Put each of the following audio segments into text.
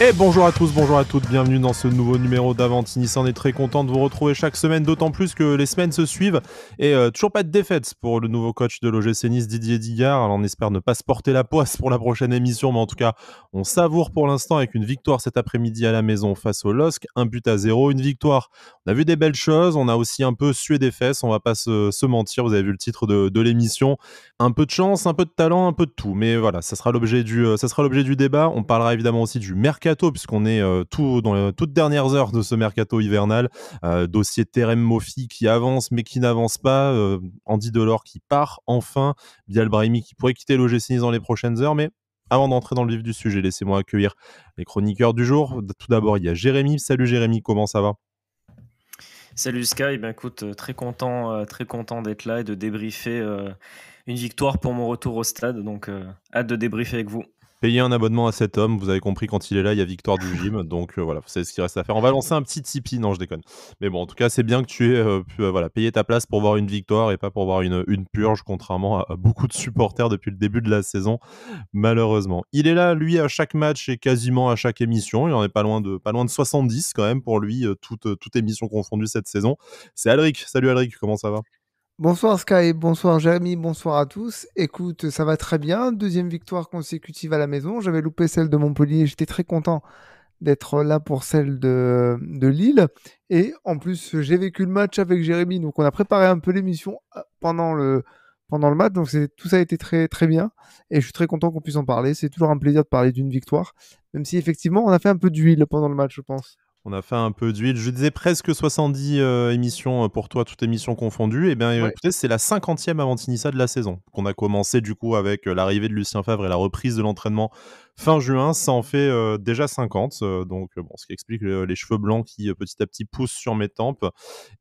Et bonjour à tous, bonjour à toutes, bienvenue dans ce nouveau numéro d'Avanti Nice. On est très content de vous retrouver chaque semaine, d'autant plus que les semaines se suivent et toujours pas de défaite pour le nouveau coach de l'OGC Nice, Didier Digard. Alors on espère ne pas se porter la poisse pour la prochaine émission, mais en tout cas on savoure pour l'instant avec une victoire cet après-midi à la maison face au LOSC, 1-0, une victoire. On a vu des belles choses, on a aussi un peu sué des fesses, on va pas se mentir, vous avez vu le titre de l'émission. Un peu de chance, un peu de talent, un peu de tout. Mais voilà, ça sera l'objet du débat. On parlera évidemment aussi du mercato, puisqu'on est tout dans les toutes dernières heures de ce mercato hivernal. Dossier Terem Moffi qui avance, mais qui n'avance pas. Andy Delors qui part enfin. Bilal Brahimi qui pourrait quitter l'OGC Nice dans les prochaines heures. Mais avant d'entrer dans le vif du sujet, laissez-moi accueillir les chroniqueurs du jour. Tout d'abord, il y a Jérémy. Salut Jérémy, comment ça va ? Salut Sky, ben écoute, très content d'être là et de débriefer une victoire pour mon retour au stade, donc hâte de débriefer avec vous. Payez un abonnement à cet homme, vous avez compris, quand il est là, il y a victoire du gym, donc voilà, vous savez ce qu'il reste à faire. On va lancer un petit Tipeee, non je déconne. Mais bon, en tout cas, c'est bien que tu aies pu voilà, payer ta place pour voir une victoire et pas pour voir une purge, contrairement à beaucoup de supporters depuis le début de la saison, malheureusement. Il est là, lui, à chaque match et quasiment à chaque émission, il en est pas loin de 70 quand même pour lui, toute émission confondue cette saison. C'est Alric, salut Alric, comment ça va ? Bonsoir Sky, bonsoir Jérémy, bonsoir à tous. Écoute, ça va très bien. Deuxième victoire consécutive à la maison. J'avais loupé celle de Montpellier. J'étais très content d'être là pour celle de Lille. Et en plus, j'ai vécu le match avec Jérémy. Donc, on a préparé un peu l'émission pendant le match. Donc, tout ça a été très, très bien. Et je suis très content qu'on puisse en parler. C'est toujours un plaisir de parler d'une victoire. Même si, effectivement, on a fait un peu d'huile pendant le match, je pense. On a fait un peu d'huile. Je disais presque 70 émissions pour toi, toutes émissions confondues. Eh bien, Ouais. écoutez, c'est la 50e Avantinissa de la saison qu'on a commencé du coup avec l'arrivée de Lucien Favre et la reprise de l'entraînement fin juin. Ça en fait déjà 50. Donc, bon, ce qui explique les cheveux blancs qui petit à petit poussent sur mes tempes.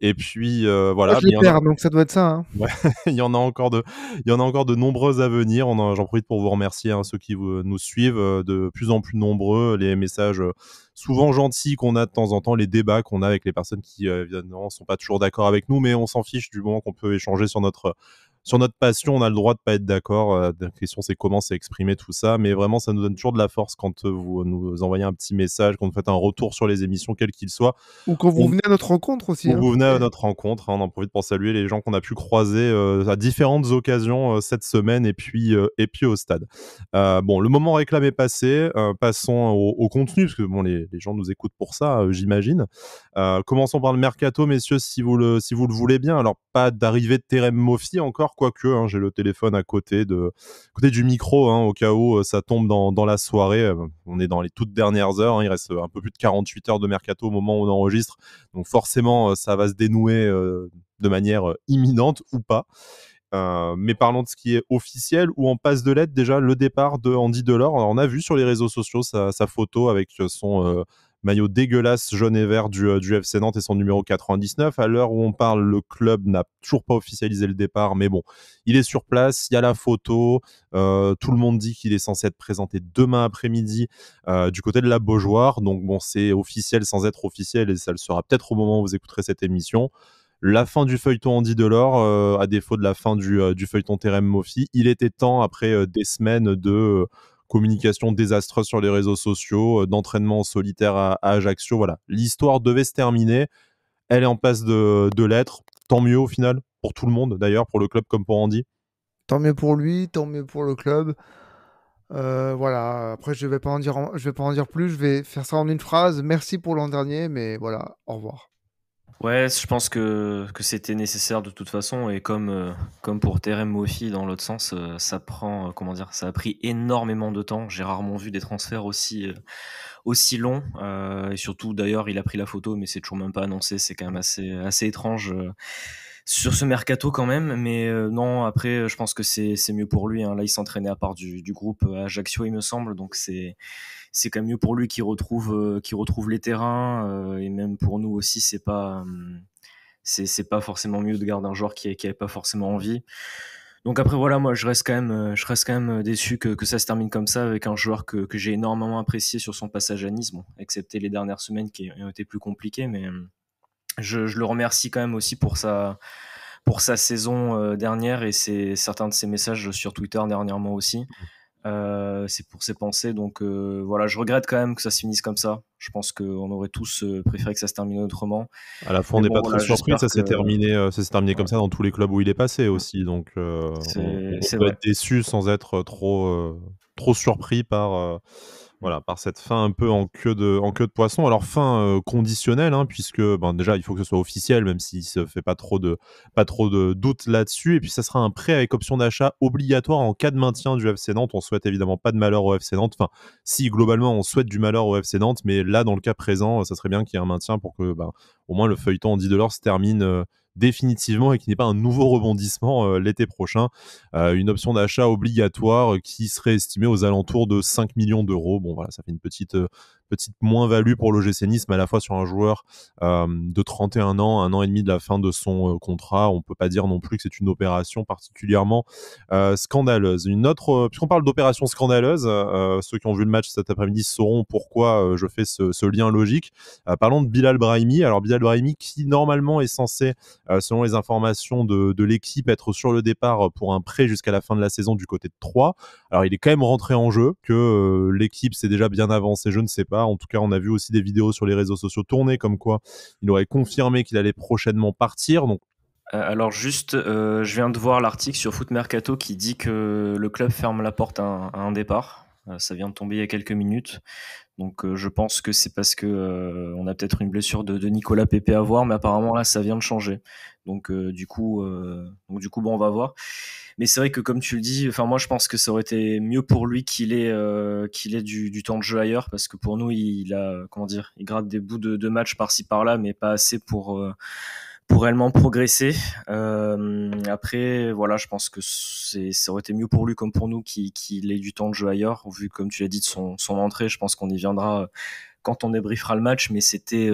Et puis, voilà. Moi, je les perds, donc ça doit être ça. Hein. Ouais, il y en a encore de nombreuses à venir. J'en profite pour vous remercier, ceux qui nous suivent, de plus en plus nombreux, les messages souvent gentils qu'on a de temps en temps, les débats qu'on a avec les personnes qui évidemment sont pas toujours d'accord avec nous, mais on s'en fiche du moment qu'on peut échanger sur notre passion. On a le droit de pas être d'accord. La question c'est comment c'est exprimé tout ça, mais vraiment ça nous donne toujours de la force quand vous nous envoyez un petit message, quand vous faites un retour sur les émissions, quel qu'il soit. Ou quand vous venez à notre rencontre aussi. Ou Hein. vous venez à notre rencontre, on en profite pour saluer les gens qu'on a pu croiser à différentes occasions cette semaine et puis au stade. Bon, le moment réclame est passé, passons au contenu, parce que bon, les gens nous écoutent pour ça, j'imagine. Commençons par le mercato, messieurs, si vous le voulez bien. Alors, pas d'arrivée de Terem Moffi encore, quoique, j'ai le téléphone à côté du micro, au cas où ça tombe dans la soirée. On est dans les toutes dernières heures, il reste un peu plus de 48 heures de mercato au moment où on enregistre. Donc forcément, ça va se dénouer de manière imminente ou pas. Mais parlons de ce qui est officiel ou en passe de l'être, déjà le départ de Andy Delors. Alors, on a vu sur les réseaux sociaux sa photo avec son maillot dégueulasse jaune et vert du FC Nantes et son numéro 99. À l'heure où on parle, le club n'a toujours pas officialisé le départ, mais bon, il est sur place, il y a la photo, tout le monde dit qu'il est censé être présenté demain après-midi du côté de la Beaujoire, donc bon, c'est officiel sans être officiel et ça le sera peut-être au moment où vous écouterez cette émission. La fin du feuilleton Andy Delors, à défaut de la fin du feuilleton Terem Moffi, il était temps, après des semaines de communication désastreuse sur les réseaux sociaux, d'entraînement en solitaire à Ajaccio. Voilà, l'histoire devait se terminer. Elle est en passe de l'être. Tant mieux au final, pour tout le monde d'ailleurs, pour le club comme pour Andy. Tant mieux pour lui, tant mieux pour le club. Voilà. Après, je vais pas en dire plus. Je vais faire ça en une phrase. Merci pour l'an dernier, mais voilà. Au revoir. Ouais, je pense que c'était nécessaire de toute façon, et comme pour Terem Moffi dans l'autre sens, ça prend, ça a pris énormément de temps. J'ai rarement vu des transferts aussi longs, et surtout d'ailleurs il a pris la photo, mais c'est toujours même pas annoncé. C'est quand même assez étrange sur ce mercato quand même, mais non, après je pense que c'est mieux pour lui. Hein. Là, il s'entraînait à part du groupe Ajaccio, il me semble, donc c'est quand même mieux pour lui qu'il retrouve les terrains, et même pour nous aussi, c'est pas forcément mieux de garder un joueur qui avait pas forcément envie. Donc après voilà, moi je reste quand même déçu que ça se termine comme ça avec un joueur que j'ai énormément apprécié sur son passage à Nice, bon, excepté les dernières semaines qui ont été plus compliquées, mais je le remercie quand même aussi pour sa saison dernière, et certains de ses messages sur Twitter dernièrement aussi. c'est pour ses pensées. Donc voilà, je regrette quand même que ça se finisse comme ça. Je pense qu'on aurait tous préféré que ça se termine autrement. À la fin, on Mais n'est bon, pas très voilà, surpris. j'espère Ça que s'est terminé comme ouais, ça dans tous les clubs où il est passé aussi. Donc, on c'est peut vrai. être déçu sans être trop surpris Mm. voilà, par cette fin un peu en queue de poisson. Alors fin conditionnelle, hein, puisque ben, déjà il faut que ce soit officiel, même s'il se fait pas trop de doute là-dessus. Et puis ça sera un prêt avec option d'achat obligatoire en cas de maintien du FC Nantes. On souhaite évidemment pas de malheur au FC Nantes. Enfin, si globalement on souhaite du malheur au FC Nantes, mais là dans le cas présent, ça serait bien qu'il y ait un maintien pour que ben, au moins le feuilleton en 10 se termine définitivement et qu'il n'y ait pas un nouveau rebondissement l'été prochain. Une option d'achat obligatoire qui serait estimée aux alentours de 5 millions d'euros. Bon, voilà, ça fait une petite moins-value pour l'OGC Nice, mais à la fois sur un joueur de 31 ans, 1 an et demi de la fin de son contrat. On peut pas dire non plus que c'est une opération particulièrement scandaleuse. Puisqu'on parle d'opération scandaleuse, ceux qui ont vu le match cet après-midi sauront pourquoi je fais ce lien logique. Parlons de Bilal Brahimi. Alors Bilal Brahimi qui normalement est censé, selon les informations de l'équipe, être sur le départ pour un prêt jusqu'à la fin de la saison du côté de Troyes. Alors il est quand même rentré en jeu, que l'équipe s'est déjà bien avancée, je ne sais pas. En tout cas, on a vu aussi des vidéos sur les réseaux sociaux tourner comme quoi il aurait confirmé qu'il allait prochainement partir. Donc Alors juste, je viens de voir l'article sur Foot Mercato qui dit que le club ferme la porte à un départ. Ça vient de tomber il y a quelques minutes. Donc je pense que c'est parce que on a peut-être une blessure de Nicolas Pepe à voir, mais apparemment là ça vient de changer. Donc du coup bon, on va voir. Mais c'est vrai que comme tu le dis, enfin moi je pense que ça aurait été mieux pour lui qu'il ait du temps de jeu ailleurs, parce que pour nous il a, comment dire, il gratte des bouts de match par-ci par-là, mais pas assez pour réellement progresser. Après, voilà, je pense que ça aurait été mieux pour lui comme pour nous qu'il ait du temps de jeu ailleurs, vu, comme tu l'as dit, de son entrée. Je pense qu'on y viendra quand on débriefera le match, mais c'était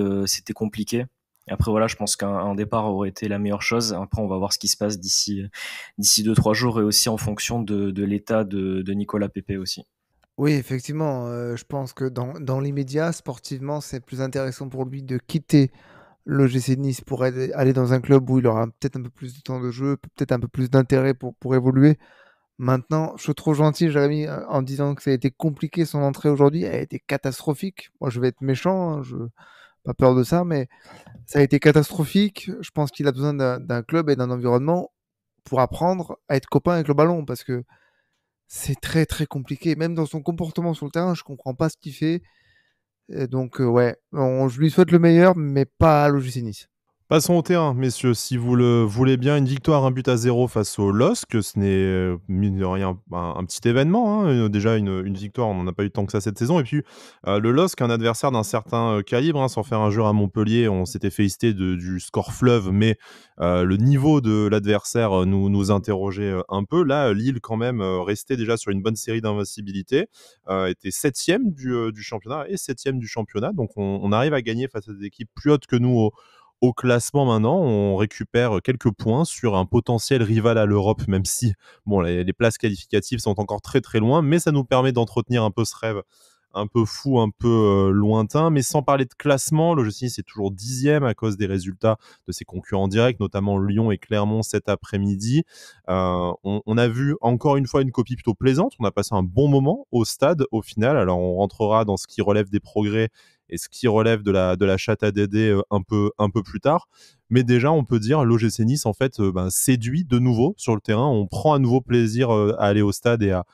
compliqué. Après, voilà, je pense qu'un départ aurait été la meilleure chose. Après, on va voir ce qui se passe d'ici 2-3 jours, et aussi en fonction de l'état de Nicolas Pepe aussi. Oui, effectivement, je pense que dans l'immédiat, sportivement, c'est plus intéressant pour lui de quitter l'OGC Nice pour aller dans un club où il aura peut-être un peu plus de temps de jeu, peut-être un peu plus d'intérêt pour évoluer. Maintenant, je suis trop gentil, Jérémy, en disant que ça a été compliqué son entrée aujourd'hui. Elle a été catastrophique. Moi, je vais être méchant, hein, je pas peur de ça, mais ça a été catastrophique. Je pense qu'il a besoin d'un club et d'un environnement pour apprendre à être copain avec le ballon, parce que c'est très très compliqué. Même dans son comportement sur le terrain, je comprends pas ce qu'il fait. Et donc, ouais, je lui souhaite le meilleur, mais pas à l'OGC Nice. passons au terrain, messieurs, si vous le voulez bien. Une victoire, 1-0 face au LOSC. Ce n'est, mine de rien, un petit événement, hein. Déjà, une victoire, on n'en a pas eu tant que ça cette saison. Et puis, le LOSC, un adversaire d'un certain calibre, hein, sans faire injure à Montpellier. On s'était félicité du score fleuve, mais le niveau de l'adversaire nous interrogeait un peu. Là, Lille, quand même, restait déjà sur une bonne série d'invincibilité, était 7e du championnat et 7e du championnat. Donc, on arrive à gagner face à des équipes plus hautes que nous au classement maintenant. On récupère quelques points sur un potentiel rival à l'Europe, même si bon, les places qualificatives sont encore très très loin, mais ça nous permet d'entretenir un peu ce rêve un peu fou, un peu lointain. Mais sans parler de classement, l'OGC Nice est toujours 10e à cause des résultats de ses concurrents directs, notamment Lyon et Clermont cet après-midi. On a vu encore une fois une copie plutôt plaisante. On a passé un bon moment au stade au final. Alors on rentrera dans ce qui relève des progrès et ce qui relève de la chatte à Dédé un peu plus tard. Mais déjà, on peut dire l'OGC Nice en fait séduit de nouveau sur le terrain. On prend à nouveau plaisir à aller au stade et à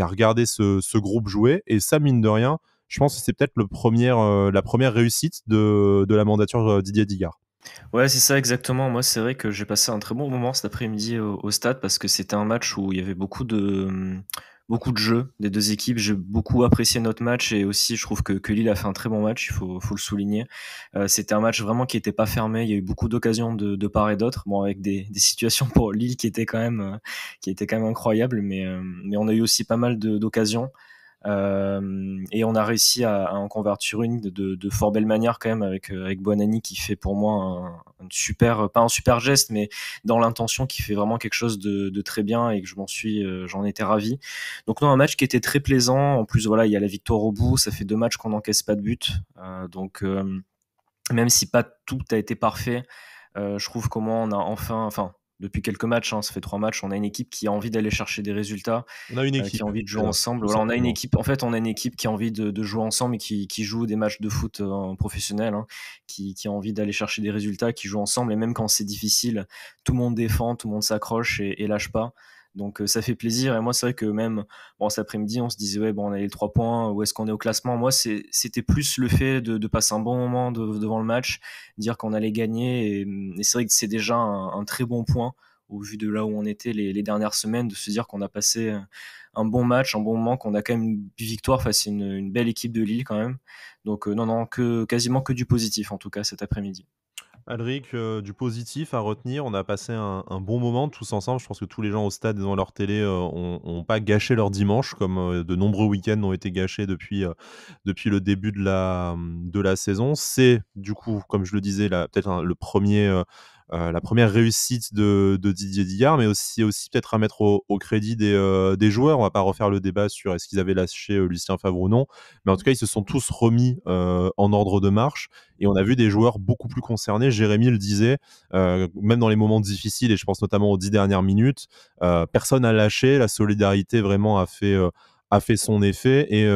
regarder ce groupe jouer. Et ça, mine de rien, je pense que c'est peut-être la première réussite de la mandature Didier Digard. Ouais, c'est ça exactement. Moi, c'est vrai que j'ai passé un très bon moment cet après-midi au stade, parce que c'était un match où il y avait beaucoup de jeux des deux équipes. J'ai beaucoup apprécié notre match, et aussi je trouve que Lille a fait un très bon match, il faut le souligner. C'était un match vraiment qui n'était pas fermé. Il y a eu beaucoup d'occasions de part et d'autre. Bon, avec des situations pour Lille qui étaient quand même incroyables, mais on a eu aussi pas mal d'occasions. Et on a réussi à en convertir une de fort belle manière quand même, avec Buonanni, qui fait pour moi un super, pas un super geste, mais dans l'intention, qui fait vraiment quelque chose de très bien, et que j'en étais ravi. Donc non, un match qui était très plaisant. En plus, voilà, il y a la victoire au bout. Ça fait 2 matchs qu'on n'encaisse pas de but. Donc même si pas tout a été parfait, je trouve comment on a enfin, depuis quelques matchs, ça fait 3 matchs, on a une équipe qui a envie d'aller chercher des résultats, On a une équipe, qui a envie de jouer déjà, ensemble. tout Voilà, on a une simplement. équipe, en fait, on a une équipe qui a envie de jouer ensemble et qui joue des matchs de foot professionnels, qui a envie d'aller chercher des résultats, qui joue ensemble, et même quand c'est difficile, tout le monde défend, tout le monde s'accroche et lâche pas. Donc ça fait plaisir. Et moi, c'est vrai que même cet après-midi, on se disait ouais, bon, on a les 3 points, où est-ce qu'on est au classement? Moi, c'était plus le fait de passer un bon moment devant le match, dire qu'on allait gagner, et c'est vrai que c'est déjà un très bon point au vu de là où on était les dernières semaines, de se dire qu'on a passé un bon match, un bon moment, qu'on a quand même une victoire face à une belle équipe de Lille quand même. Donc non, quasiment que du positif en tout cas cet après-midi. Alric, du positif à retenir, on a passé un bon moment tous ensemble. Je pense que tous les gens au stade devant leur télé ont pas gâché leur dimanche, comme de nombreux week-ends ont été gâchés depuis le début de la saison. C'est du coup, comme je le disais, peut-être la première réussite de Didier Digard, mais aussi peut-être à mettre au crédit des joueurs. On va pas refaire le débat sur est-ce qu'ils avaient lâché Lucien Favre ou non, mais en tout cas, ils se sont tous remis en ordre de marche. Et on a vu des joueurs beaucoup plus concernés. Jérémy le disait, même dans les moments difficiles, et je pense notamment aux 10 dernières minutes, personne n'a lâché. La solidarité vraiment a fait son effet. Et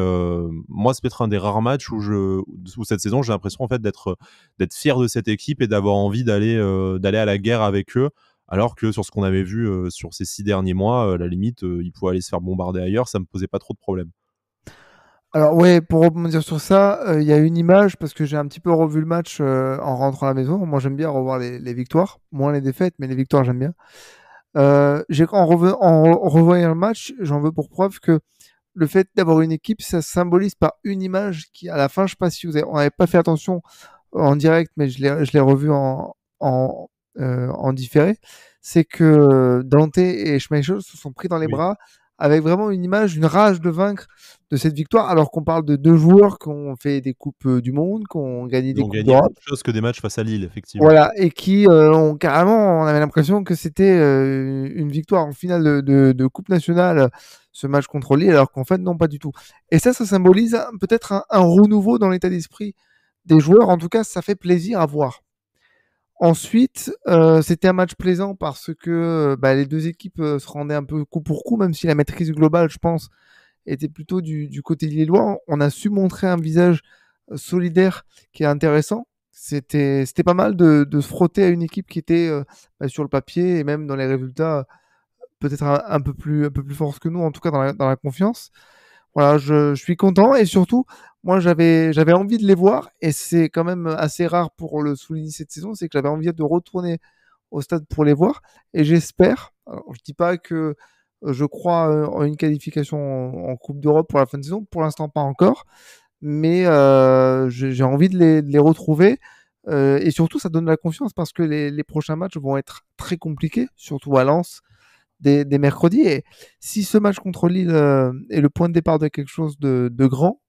moi, c'est peut-être un des rares matchs où cette saison, j'ai l'impression en fait d'être fier de cette équipe et d'avoir envie d'aller à la guerre avec eux. Alors que sur ce qu'on avait vu sur ces 6 derniers mois, à la limite, ils pouvaient aller se faire bombarder ailleurs, ça me posait pas trop de problèmes. Alors ouais, pour rebondir sur ça, il y a une image, parce que j'ai un petit peu revu le match en rentrant à la maison. Moi, j'aime bien revoir les victoires, moins les défaites, mais les victoires, j'aime bien. En revoyant le match, j'en veux pour preuve que le fait d'avoir une équipe, ça se symbolise par une image qui, à la fin, je sais pas si on n'avait pas fait attention en direct, mais je l'ai revu en différé. C'est que Dante et Schmeichel se sont pris dans les Oui. bras avec vraiment une image, une rage de vaincre de cette victoire, alors qu'on parle de 2 joueurs qui ont fait des coupes du monde, qui ont gagné Ils des ont coupes gagné d'Europe. autre chose que des matchs face à Lille, effectivement. Voilà, et qui ont carrément, on avait l'impression que c'était une victoire en finale de Coupe nationale, ce match contre Lille, alors qu'en fait, non, pas du tout. Et ça symbolise peut-être un renouveau dans l'état d'esprit des joueurs. En tout cas, ça fait plaisir à voir. Ensuite, c'était un match plaisant parce que les 2 équipes se rendaient un peu coup pour coup, même si la maîtrise globale, je pense, était plutôt du côté lillois. On a su montrer un visage solidaire qui est intéressant. C'était pas mal de se frotter à une équipe qui était sur le papier et même dans les résultats peut-être un peu plus forte que nous, en tout cas dans la confiance. Voilà, je suis content, et surtout, moi j'avais envie de les voir, et c'est quand même assez rare pour le souligner cette saison, c'est que j'avais envie de retourner au stade pour les voir, et j'espère, alors, je dis pas que je crois en une qualification en Coupe d'Europe pour la fin de saison, pour l'instant pas encore, mais j'ai envie de les retrouver, et surtout ça donne de la confiance parce que les prochains matchs vont être très compliqués, surtout à Lens, des mercredis. Et si ce match contre Lille est le point de départ de quelque chose de grand,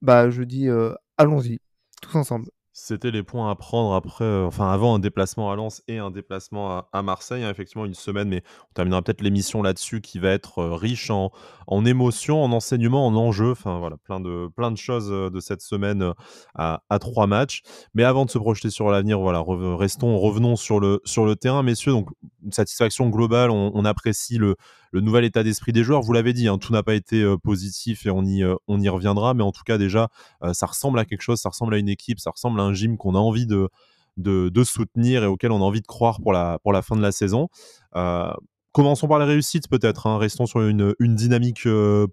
je dis allons-y, tous ensemble. C'était les points à prendre après, avant un déplacement à Lens et un déplacement à Marseille, hein, effectivement une semaine, mais on terminera peut-être l'émission là-dessus qui va être riche en émotions, en enseignements, en enjeux, enfin voilà, plein de choses de cette semaine à 3 matchs. Mais avant de se projeter sur l'avenir, voilà, revenons sur le terrain, messieurs. Donc, une satisfaction globale, on apprécie le nouvel état d'esprit des joueurs. Vous l'avez dit, hein, tout n'a pas été positif et on y reviendra, mais en tout cas, déjà, ça ressemble à quelque chose, ça ressemble à une équipe, ça ressemble à un gym qu'on a envie de soutenir et auquel on a envie de croire pour la fin de la saison. Commençons par les réussites peut-être, hein. Restons sur une dynamique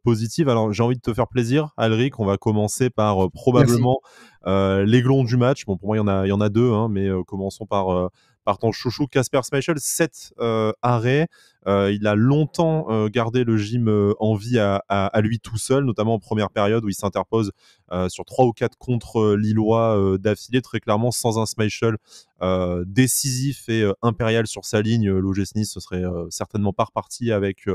positive. Alors j'ai envie de te faire plaisir, Alric. On va commencer par probablement l'aiglon du match. Bon, pour moi il y en a 2, hein, mais commençons par ton chouchou Kasper Schmeichel. 7 arrêts. Il a longtemps gardé le gym en vie à lui tout seul, notamment en première période où il s'interpose sur 3 ou 4 contre Lillois d'affilée, très clairement sans un Schmeichel décisif et impérial sur sa ligne. L'OGC Nice ne serait certainement pas reparti avec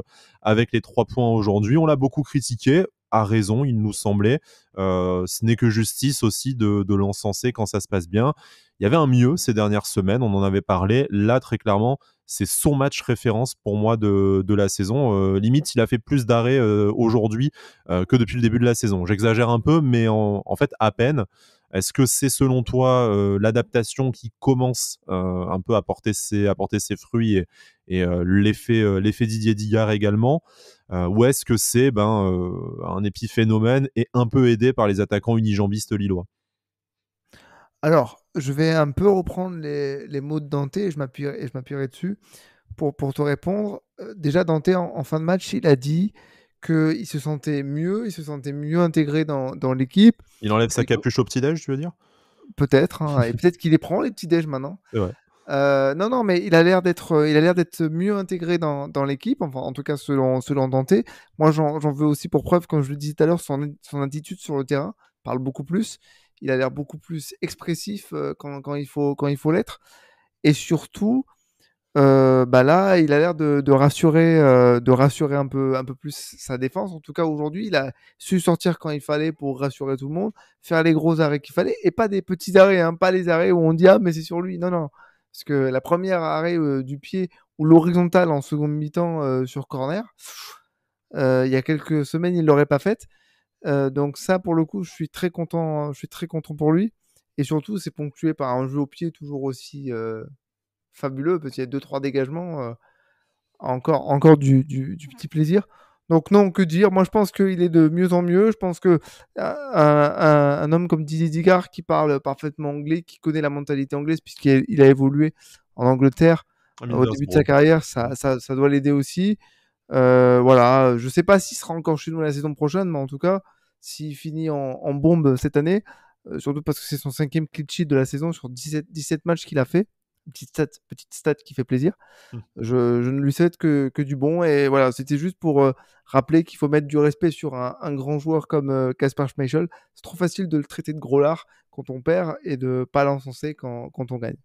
les 3 points aujourd'hui. On l'a beaucoup critiqué, à raison, il nous semblait. Ce n'est que justice aussi de l'encenser quand ça se passe bien. Il y avait un mieux ces dernières semaines, on en avait parlé. Là, très clairement, c'est son match référence pour moi de la saison. Limite, il a fait plus d'arrêts aujourd'hui que depuis le début de la saison. J'exagère un peu, mais en fait, à peine. Est-ce que c'est selon toi l'adaptation qui commence un peu à porter ses fruits et l'effet Didier Digard également, ou est-ce que c'est un épiphénomène et un peu aidé par les attaquants unijambistes lillois? Alors, je vais un peu reprendre les mots de Dante et je m'appuierai dessus pour te répondre. Déjà, Dante, en fin de match, il a dit qu'il se sentait mieux intégré dans l'équipe. Il enlève sa capuche au petit-déj, tu veux dire? Peut-être, hein, et peut-être qu'il les prend, les petits-déj, maintenant. C'est vrai. Non, mais il a l'air d'être mieux intégré dans l'équipe, enfin, en tout cas, selon Dante. Moi, j'en veux aussi pour preuve, comme je le disais tout à l'heure, son attitude sur le terrain parle beaucoup plus. Il a l'air beaucoup plus expressif quand il faut l'être. Et surtout, là, il a l'air de rassurer un peu plus sa défense. En tout cas, aujourd'hui, il a su sortir quand il fallait pour rassurer tout le monde, faire les gros arrêts qu'il fallait, et pas des petits arrêts, hein, pas les arrêts où on dit ah mais c'est sur lui. Non, non, parce que la première arrêt du pied ou l'horizontale en seconde mi-temps sur corner, il y a quelques semaines, il l'aurait pas faite. Donc ça, pour le coup, je suis très content pour lui. Et surtout, c'est ponctué par un jeu au pied toujours aussi fabuleux, parce qu'il y a 2-3 dégagements, encore du petit plaisir. Donc non, que dire? Moi, je pense qu'il est de mieux en mieux. Je pense que un homme comme Didier Digard, qui parle parfaitement anglais, qui connaît la mentalité anglaise, puisqu'il a évolué en Angleterre au début de sa carrière, ça doit l'aider aussi. Voilà, je sais pas s'il sera encore chez nous la saison prochaine, mais en tout cas, s'il finit en bombe cette année, surtout parce que c'est son 5e clean sheet de la saison sur 17 matchs qu'il a fait. Petite stat qui fait plaisir. Je ne lui souhaite que du bon. Et voilà, c'était juste pour rappeler qu'il faut mettre du respect sur un grand joueur comme Kasper Schmeichel. C'est trop facile de le traiter de gros lard quand on perd et de pas l'encenser quand on gagne.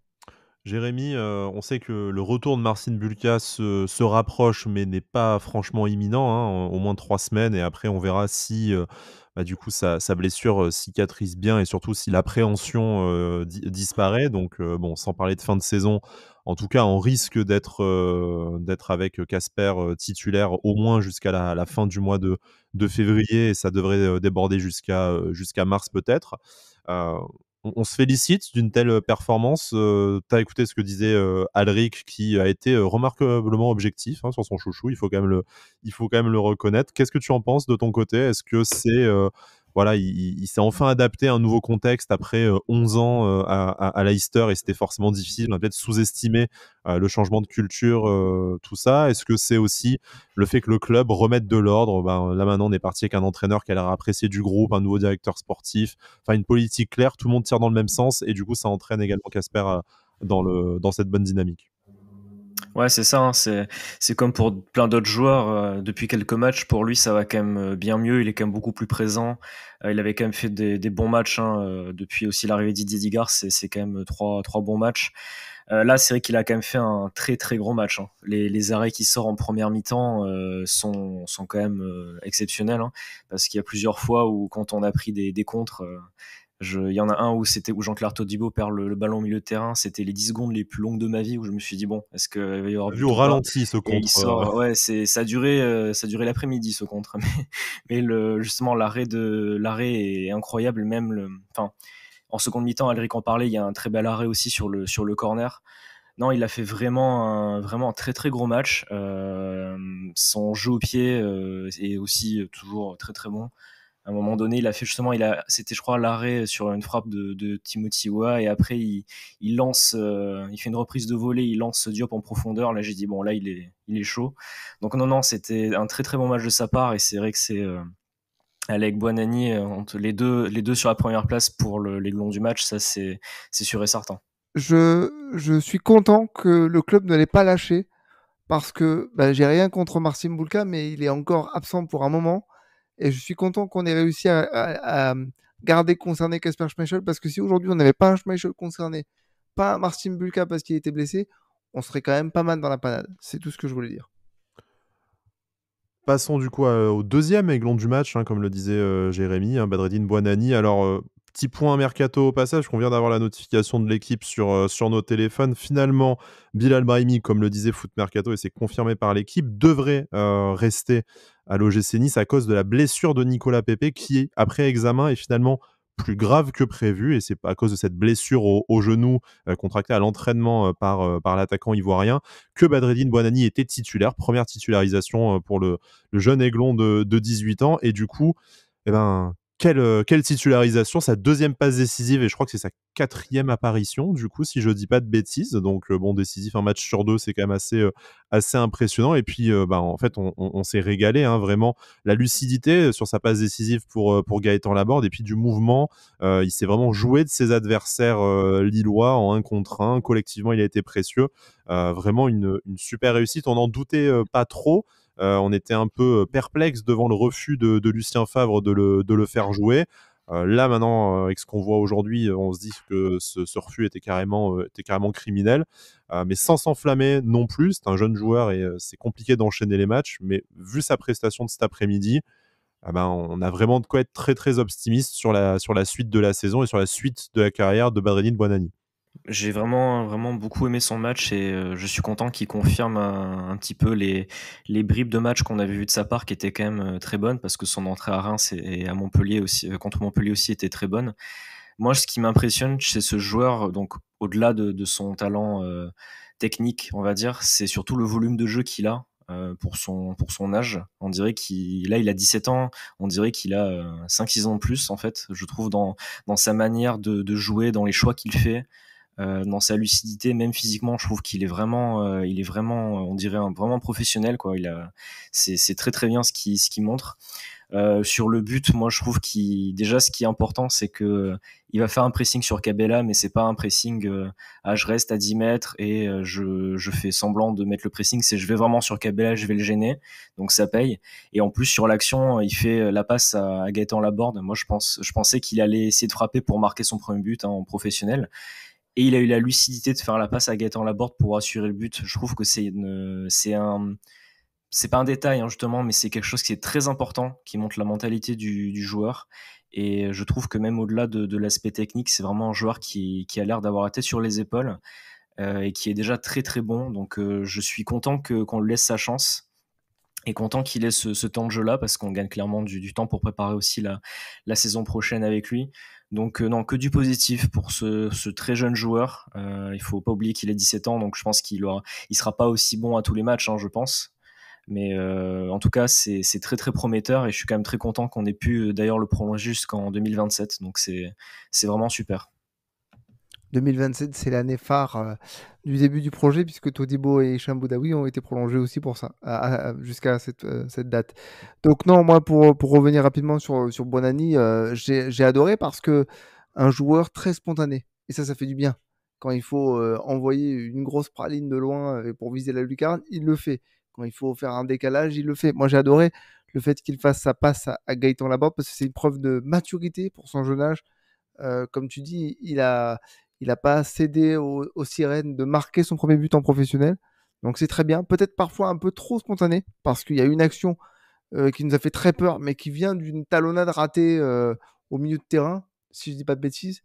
Jérémy, on sait que le retour de Marcin Bulka se rapproche, mais n'est pas franchement imminent, hein, au moins 3 semaines, et après on verra si, du coup sa blessure, cicatrise bien, et surtout si l'appréhension, disparaît. Donc bon, sans parler de fin de saison, en tout cas on risque d'être avec Kasper titulaire au moins jusqu'à la fin du mois de février, et ça devrait déborder jusqu'à mars peut-être. Heu on se félicite d'une telle performance. Tu as écouté ce que disait Alric, qui a été remarquablement objectif, hein, sur son chouchou. Il faut quand même le reconnaître. Qu'est-ce que tu en penses de ton côté? Est-ce que c'est voilà, il s'est enfin adapté à un nouveau contexte après 11 ans à Leicester, et c'était forcément difficile. On a peut-être sous-estimé le changement de culture, tout ça. Est-ce que c'est aussi le fait que le club remette de l'ordre? Là maintenant, on est parti avec un entraîneur qui a l'air apprécié du groupe, un nouveau directeur sportif, enfin une politique claire, tout le monde tire dans le même sens, et du coup ça entraîne également Kasper dans cette bonne dynamique. Ouais, c'est ça, hein, c'est comme pour plein d'autres joueurs, depuis quelques matchs, pour lui, ça va quand même bien mieux. Il est quand même beaucoup plus présent. Il avait quand même fait des bons matchs, hein, depuis aussi l'arrivée de Didier Digard, c'est quand même trois bons matchs. Là, c'est vrai qu'il a quand même fait un très très gros match, hein. Les arrêts qui sortent en première mi-temps sont quand même exceptionnels, hein, parce qu'il y a plusieurs fois où, quand on a pris des contres, il y en a un où Jean-Claire Todibo perd le ballon au milieu de terrain. C'était les 10 secondes les plus longues de ma vie, où je me suis dit, bon, est-ce qu'il va y avoir Vu au ralenti ce contre. Et il sort, ouais, ça a duré l'après-midi, ce contre. Mais justement, l'arrêt est incroyable. En seconde mi-temps, Alric en parlait, il y a un très bel arrêt aussi sur le corner. Non, il a fait vraiment un très très gros match. Son jeu au pied est aussi toujours très très bon. À un moment donné, il a fait justement, c'était je crois l'arrêt sur une frappe de Timothy Weah, et après il lance, il fait une reprise de volée, il lance Diop en profondeur. Là, j'ai dit bon, là il est chaud. Donc non, c'était un très très bon match de sa part, et c'est vrai que c'est avec Buonanni entre les deux sur la première place pour les longs du match, ça c'est sûr et certain. Je suis content que le club ne l'ait pas lâché, parce que j'ai rien contre Marcin Bulka, mais il est encore absent pour un moment. Et je suis content qu'on ait réussi à garder concerné Kasper Schmeichel, parce que si aujourd'hui on n'avait pas un Schmeichel concerné, pas un Marcin Bulka parce qu'il était blessé, on serait quand même pas mal dans la panade. C'est tout ce que je voulais dire. Passons du coup au deuxième aiglon du match, hein, comme le disait Jérémy, hein, Badreddine Buonanni. Alors, petit point mercato au passage, qu'on vient d'avoir la notification de l'équipe sur nos téléphones. Finalement, Bilal Brahimi, comme le disait Foot Mercato, et c'est confirmé par l'équipe, devrait rester à l'OGC Nice à cause de la blessure de Nicolas Pepe, qui, après examen, est finalement plus grave que prévu, et c'est à cause de cette blessure au genou contractée à l'entraînement par l'attaquant ivoirien que Badreddine Bouanani était titulaire. Première titularisation pour le jeune aiglon de 18 ans, et du coup, eh ben, quelle titularisation, sa deuxième passe décisive, et je crois que c'est sa quatrième apparition, du coup, si je dis pas de bêtises. Donc, bon, décisif un match sur deux, c'est quand même assez impressionnant. Et puis, en fait, on s'est régalé, hein, vraiment. La lucidité sur sa passe décisive pour Gaëtan Laborde, et puis du mouvement. Il s'est vraiment joué de ses adversaires lillois en 1 contre 1. Collectivement, il a été précieux. Vraiment une super réussite. On n'en doutait pas trop. On était un peu perplexe devant le refus de Lucien Favre de le faire jouer. Là, maintenant, avec ce qu'on voit aujourd'hui, on se dit que ce refus était carrément criminel, mais sans s'enflammer non plus. C'est un jeune joueur et c'est compliqué d'enchaîner les matchs, mais vu sa prestation de cet après-midi, on a vraiment de quoi être très très optimiste sur la suite de la saison et sur la suite de la carrière de Badreddine Bouanani. J'ai vraiment beaucoup aimé son match et je suis content qu'il confirme un petit peu les bribes de match qu'on avait vues de sa part, qui étaient quand même très bonnes, parce que son entrée à Reims et à Montpellier aussi, contre Montpellier aussi, était très bonne. Moi, ce qui m'impressionne chez ce joueur, donc au-delà de son talent technique, on va dire, c'est surtout le volume de jeu qu'il a pour son âge. On dirait il a 17 ans, on dirait qu'il a 5-6 ans de plus, en fait, je trouve, dans sa manière de jouer, dans les choix qu'il fait. Dans sa lucidité, même physiquement, je trouve qu'il est vraiment, on dirait vraiment professionnel, quoi. C'est très très bien ce qu'il montre. Sur le but, moi je trouve déjà ce qui est important, c'est que il va faire un pressing sur Cabella, mais c'est pas un pressing je reste à 10 mètres et je fais semblant de mettre le pressing. C'est je vais vraiment sur Cabella, je vais le gêner, donc ça paye. Et en plus sur l'action, il fait la passe à Gaëtan Laborde. Moi je pensais qu'il allait essayer de frapper pour marquer son premier but, en professionnel. Et il a eu la lucidité de faire la passe à Gaëtan Laborde pour assurer le but. Je trouve que c'est pas un détail, hein, justement, mais c'est quelque chose qui est très important, qui montre la mentalité du joueur. Et je trouve que même au-delà de l'aspect technique, c'est vraiment un joueur qui a l'air d'avoir la tête sur les épaules et qui est déjà très très bon. Donc je suis content qu'on lui laisse sa chance et content qu'il ait ce temps de jeu-là, parce qu'on gagne clairement du temps pour préparer aussi la saison prochaine avec lui. Donc non, que du positif pour ce très jeune joueur. Il faut pas oublier qu'il a 17 ans, donc je pense il sera pas aussi bon à tous les matchs, hein, je pense. Mais en tout cas, c'est très très prometteur, et je suis quand même très content qu'on ait pu d'ailleurs le prolonger jusqu'en 2027. Donc c'est vraiment super. 2027, c'est l'année phare du début du projet, puisque Todibo et Hicham Boudaoui ont été prolongés aussi pour ça, jusqu'à cette date. Donc non, moi, pour revenir rapidement sur Bonani, j'ai adoré, parce que un joueur très spontané, et ça fait du bien. Quand il faut envoyer une grosse praline de loin pour viser la lucarne, il le fait. Quand il faut faire un décalage, il le fait. Moi, j'ai adoré le fait qu'il fasse sa passe à Gaëtan Laborde, parce que c'est une preuve de maturité pour son jeune âge. Comme tu dis, il a pas cédé aux sirènes de marquer son premier but en professionnel. Donc c'est très bien. Peut-être parfois un peu trop spontané, parce qu'il y a une action qui nous a fait très peur, mais qui vient d'une talonnade ratée au milieu de terrain, si je dis pas de bêtises.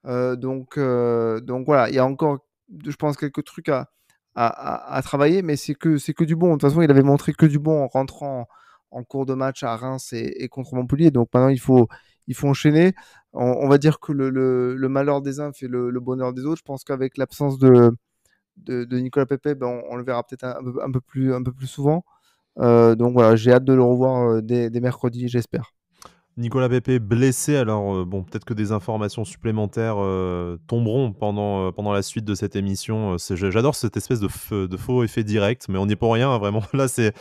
Donc voilà, il y a encore, je pense, quelques trucs à travailler, mais c'est que du bon. De toute façon, il avait montré que du bon en rentrant en cours de match à Reims et contre Montpellier. Donc maintenant, il faut enchaîner. On va dire que le malheur des uns fait le bonheur des autres. Je pense qu'avec l'absence de Nicolas Pepe, on le verra peut-être un peu plus souvent. Donc voilà, j'ai hâte de le revoir dès mercredi, j'espère. Nicolas Pepe blessé, alors bon, peut-être que des informations supplémentaires tomberont pendant la suite de cette émission. J'adore cette espèce de faux effet direct, mais on n'y est pour rien, hein, vraiment. Là, c'est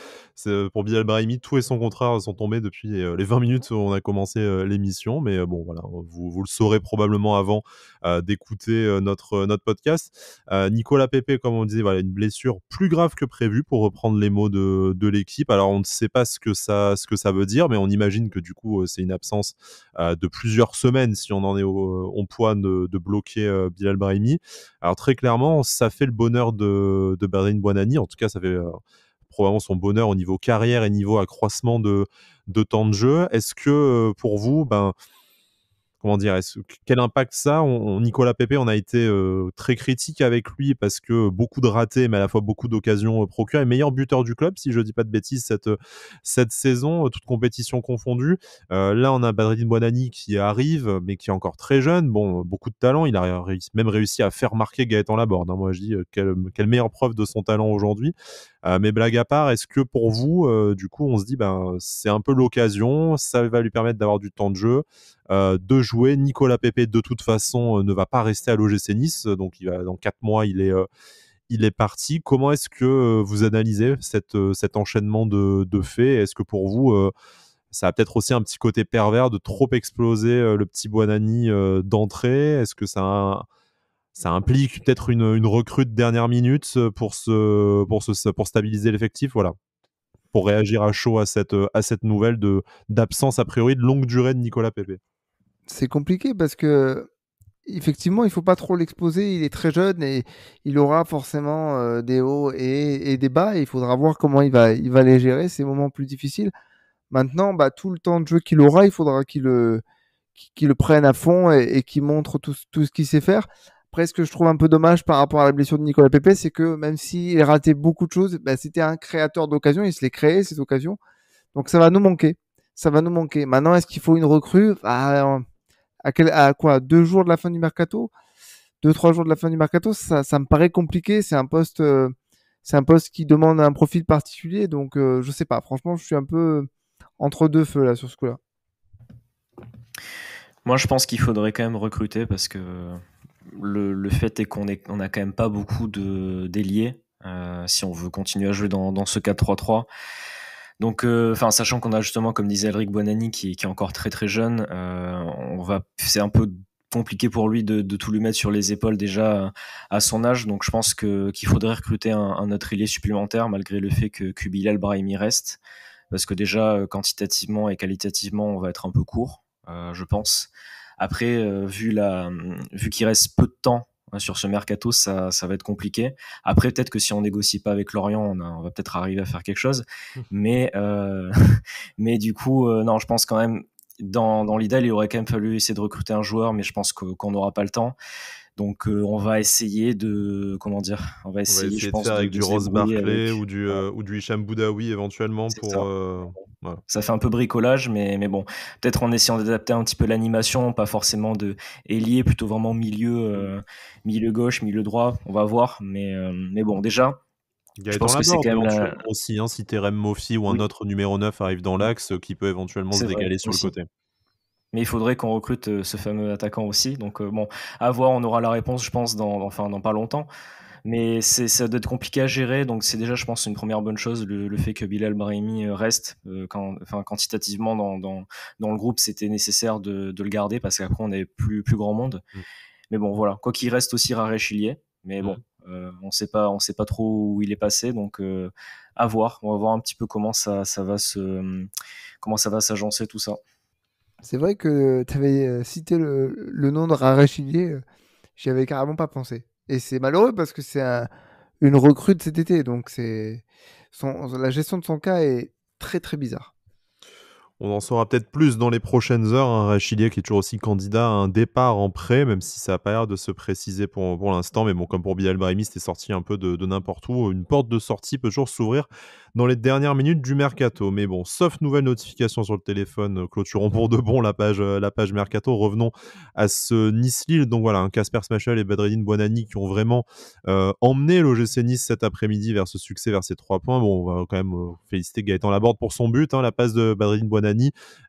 pour Bilal Brahimi, tout et son contraire sont tombés depuis les 20 minutes où on a commencé l'émission. Mais bon, voilà, vous le saurez probablement avant d'écouter notre podcast. Nicolas Pepe, comme on disait, voilà, une blessure plus grave que prévu, pour reprendre les mots de l'équipe. Alors, on ne sait pas ce que ça veut dire, mais on imagine que du coup, c'est une absence de plusieurs semaines, si on en est au point de bloquer Bilal Brahimi. Alors très clairement, ça fait le bonheur de Badreddine Bouanani. En tout cas, ça fait probablement son bonheur au niveau carrière et niveau accroissement de temps de jeu. Est-ce que pour vous, comment dire, quel impact ça Nicolas Pepe, on a été très critique avec lui parce que beaucoup de ratés, mais à la fois beaucoup d'occasions procurées. Meilleur buteur du club, si je dis pas de bêtises, cette saison, toute compétition confondue. Là, on a Badreddine Buonanni qui arrive, mais qui est encore très jeune. Bon, beaucoup de talent. Il a même réussi à faire marquer Gaëtan Laborde. Moi, je dis quelle meilleure preuve de son talent aujourd'hui. Mais blague à part, est-ce que pour vous, du coup, on se dit, c'est un peu l'occasion, ça va lui permettre d'avoir du temps de jeu, de jouer. Nicolas Pepe, de toute façon, ne va pas rester à l'OGC Nice, donc dans 4 mois, il est parti. Comment est-ce que vous analysez cet enchaînement de faits? Est-ce que pour vous, ça a peut-être aussi un petit côté pervers de trop exploser le petit Buonanni d'entrée? Est-ce que ça implique peut-être une recrue de dernière minute pour stabiliser l'effectif, voilà, pour réagir à chaud à cette nouvelle d'absence a priori de longue durée de Nicolas Pepe. C'est compliqué parce que effectivement, il faut pas trop l'exposer. Il est très jeune et il aura forcément des hauts et des bas. Et il faudra voir comment il va les gérer, ces moments plus difficiles. Maintenant, tout le temps de jeu qu'il aura, il faudra qu'il le prenne à fond et qu'il montre tout ce qu'il sait faire. Après, ce que je trouve un peu dommage par rapport à la blessure de Nicolas Pepe, c'est que même s'il a raté beaucoup de choses, c'était un créateur d'occasions. Il se les créait, ces occasions. Donc, ça va nous manquer. Maintenant, est-ce qu'il faut une recrue à quoi 2 jours de la fin du mercato, 2-3 jours de la fin du mercato, ça me paraît compliqué. C'est un poste qui demande un profil particulier. Donc, je sais pas. Franchement, je suis un peu entre deux feux là sur ce coup-là. Moi, je pense qu'il faudrait quand même recruter parce que le fait est qu'on a quand même pas beaucoup d'ailiers si on veut continuer à jouer dans ce 4-3-3. Donc, sachant qu'on a justement, comme disait Elric Buonanni, qui est encore très très jeune, c'est un peu compliqué pour lui de tout lui mettre sur les épaules déjà à son âge. Donc, je pense qu'il faudrait recruter un autre ailier supplémentaire, malgré le fait que Bilal Brahimi reste, parce que déjà quantitativement et qualitativement, on va être un peu court, je pense. Après, vu qu'il reste peu de temps sur ce mercato, ça va être compliqué. Après, peut-être que si on négocie pas avec Lorient, on va peut-être arriver à faire quelque chose. Mais du coup, non, je pense quand même, dans l'idéal, il aurait quand même fallu essayer de recruter un joueur, mais je pense qu'on n'aura pas le temps. Donc, on va essayer de je pense, faire avec du Ross Barclay ou du Hicham Boudaoui éventuellement pour. Voilà. Ça fait un peu bricolage, mais bon, peut-être en essayant d'adapter un petit peu l'animation, pas forcément de ailier, plutôt vraiment milieu gauche, milieu droit, on va voir. Mais bon, déjà, je pense que c'est quand même aussi, si Terem Moffi ou un autre numéro 9 arrive dans l'axe, qui peut éventuellement se décaler sur le côté. Mais il faudrait qu'on recrute ce fameux attaquant aussi. Donc à voir, on aura la réponse, je pense, dans pas longtemps. Mais ça doit être compliqué à gérer, donc c'est déjà, je pense, une première bonne chose, le fait que Bilal Brahimi reste. Quantitativement dans le groupe, c'était nécessaire de le garder parce qu'après on est plus grand monde. Mais bon, voilà, quoi qu'il reste aussi Raré-Chilier. Mais bon, on sait pas trop où il est passé, donc à voir. On va voir un petit peu comment ça va s'agencer tout ça. C'est vrai que tu avais cité le nom de Raré-Chilier, j'y avais carrément pas pensé. Et c'est malheureux parce que c'est une recrue de cet été, donc la gestion de son cas est très très bizarre. On en saura peut-être plus dans les prochaines heures. Rachilier qui est toujours aussi candidat à un départ en prêt, même si ça n'a pas l'air de se préciser pour l'instant. Mais bon, comme pour Bilal Brahimi, c'était sorti un peu de n'importe où. Une porte de sortie peut toujours s'ouvrir dans les dernières minutes du mercato. Mais bon, sauf nouvelle notification sur le téléphone, clôturons pour de bon la page mercato. Revenons à ce Nice-Lille. Donc voilà, Casper Schmeichel et Badreddine Buonanni qui ont vraiment emmené l'OGC Nice cet après-midi vers ce succès, vers ces 3 points. Bon, on va quand même féliciter Gaëtan Laborde pour son but. La passe de Badreddine Buonanni,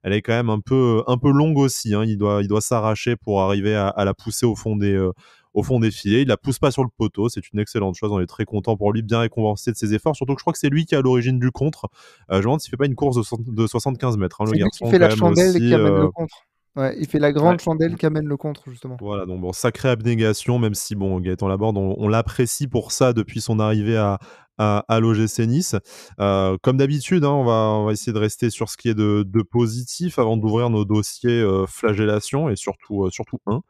elle est quand même un peu longue aussi. Il doit s'arracher pour arriver à la pousser au fond des filets. Il la pousse pas sur le poteau, c'est une excellente chose. On est très content pour lui, bien récompensé de ses efforts. Surtout que je crois que c'est lui qui est à l'origine du contre. Je me demande s'il fait pas une course de 75 mètres. C'est lui qui fait la chandelle qui amène le contre. Ouais, il fait la grande chandelle qui amène le contre, justement. Voilà, donc bon, sacrée abnégation, même si Gaëtan Laborde, on l'apprécie pour ça depuis son arrivée à l'OGC Nice. Comme d'habitude, on va essayer de rester sur ce qui est de positif avant d'ouvrir nos dossiers flagellation, et surtout un,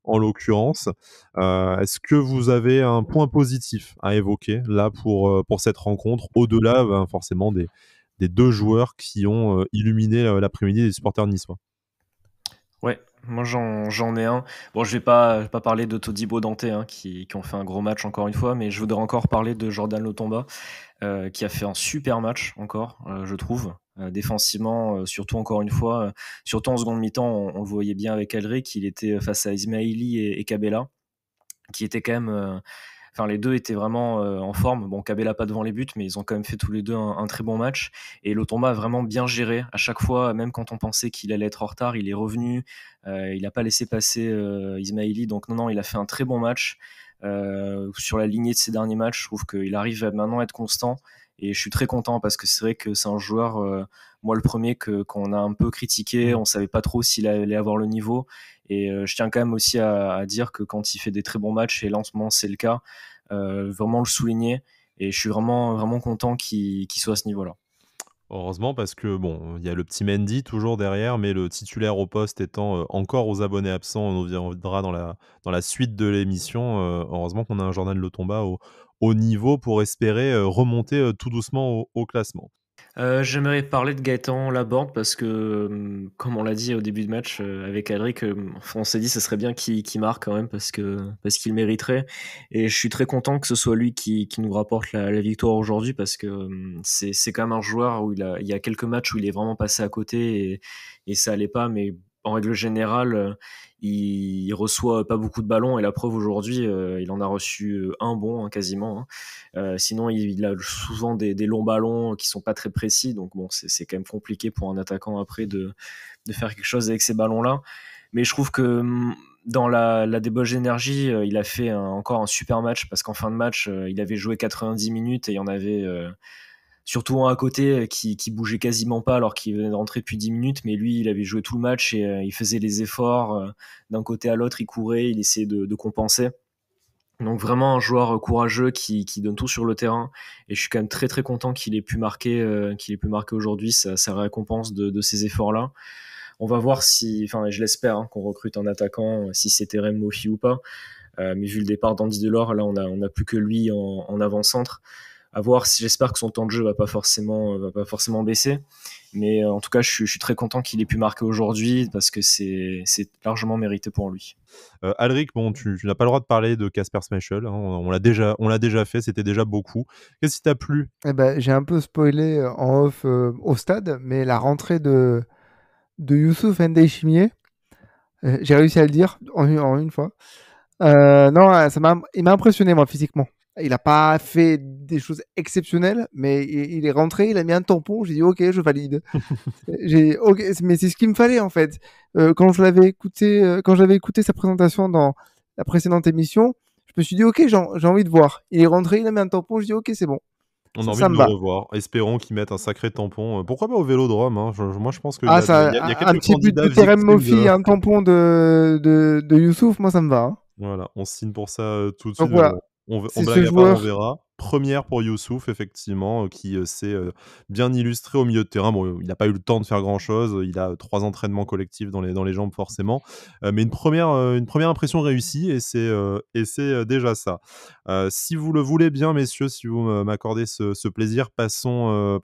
en l'occurrence. Est-ce que vous avez un point positif à évoquer là pour cette rencontre, au-delà forcément des 2 joueurs qui ont illuminé l'après-midi des supporters niçois? Ouais, moi j'en ai un. Bon, je vais pas parler de Todibo Dante, hein, qui ont fait un gros match encore une fois, mais je voudrais encore parler de Jordan Lotomba, qui a fait un super match encore, je trouve. Défensivement, surtout encore une fois, surtout en seconde mi-temps, on le voyait bien avec Alric, il était face à Ismaili et Cabella, qui étaient quand même. Enfin, les deux étaient vraiment en forme. Bon, Cabella pas devant les buts, mais ils ont quand même fait tous les deux un très bon match. Et Lotomba a vraiment bien géré. À chaque fois, même quand on pensait qu'il allait être en retard, il est revenu. Il n'a pas laissé passer Ismaili. Donc, non, il a fait un très bon match. Sur la lignée de ses derniers matchs, je trouve qu'il arrive maintenant à être constant. Et je suis très content parce que c'est vrai que c'est un joueur, moi le premier, qu'on a un peu critiqué. On savait pas trop s'il allait avoir le niveau. Et je tiens quand même aussi à dire que quand il fait des très bons matchs, et là en ce moment c'est le cas, vraiment le souligner. Et je suis vraiment, vraiment content qu'il soit à ce niveau-là. Heureusement parce que bon, il y a le petit Mendy toujours derrière, mais le titulaire au poste étant, encore aux abonnés absents, on y reviendra dans la suite de l'émission, heureusement qu'on a un Jordan Lotomba au niveau pour espérer, remonter, tout doucement au classement. J'aimerais parler de Gaëtan Laborde parce que, comme on l'a dit au début de match avec Alric, on s'est dit que ce serait bien qu'il marque quand même parce qu'il mériterait. Et je suis très content que ce soit lui qui nous rapporte la victoire aujourd'hui parce que c'est quand même un joueur où il y a quelques matchs où il est vraiment passé à côté et ça allait pas, mais en règle générale, il reçoit pas beaucoup de ballons et la preuve aujourd'hui, il en a reçu un bon, hein, quasiment, hein. Sinon, il a souvent des longs ballons qui sont pas très précis. Donc, bon, c'est quand même compliqué pour un attaquant après de faire quelque chose avec ces ballons-là. Mais je trouve que dans la débauche d'énergie, il a fait encore un super match parce qu'en fin de match, il avait joué 90 minutes et il y en avait surtout un à côté qui bougeait quasiment pas alors qu'il venait de rentrer depuis 10 minutes. Mais lui, il avait joué tout le match et il faisait les efforts. D'un côté à l'autre, il courait, il essayait de compenser. Donc vraiment un joueur courageux qui donne tout sur le terrain et je suis quand même très très content qu'il ait pu marquer aujourd'hui sa récompense de ces efforts-là. On va voir si, enfin je l'espère, hein, qu'on recrute un attaquant, si c'est Terem Moffi ou pas. Mais vu le départ d'Andy Delors, là on a plus que lui en avant-centre. À voir si j'espère que son temps de jeu va pas forcément baisser. Mais en tout cas je suis très content qu'il ait pu marquer aujourd'hui parce que c'est largement mérité pour lui. Alric, bon, tu n'as pas le droit de parler de Kasper Schmeichel, hein, on l'a déjà fait, c'était déjà beaucoup. Qu'est-ce qui t'a plu? Eh ben, j'ai un peu spoilé en off au stade, mais la rentrée de Youssouf N'Déchimier, j'ai réussi à le dire en une fois. Non, il m'a impressionné, moi, physiquement. Il n'a pas fait des choses exceptionnelles, mais il est rentré, il a mis un tampon. J'ai dit, OK, je valide. OK, mais c'est ce qu'il me fallait, en fait. Quand j'avais écouté sa présentation dans la précédente émission, je me suis dit, OK, j'ai envie de voir. Il est rentré, il a mis un tampon. Je dis, OK, c'est bon. On a envie Ça de me le va. revoir. Espérons qu'ils mettent un sacré tampon. Pourquoi pas au Vélodrome, hein? Moi, je pense qu'il Ah, y a un quelques petit but candidats de Terem victimes Moffi, de. un tampon de Youssouf, moi, ça me va, hein. Voilà, on signe pour ça tout de Donc suite, mais voilà, bon, on c'est ce blague à part, on joueur. verra. Première pour Youssouf, effectivement, qui s'est bien illustré au milieu de terrain. Bon, il n'a pas eu le temps de faire grand-chose. Il a 3 entraînements collectifs dans les jambes, forcément. Mais une première impression réussie, et c'est déjà ça. Si vous le voulez bien, messieurs, si vous m'accordez ce plaisir, passons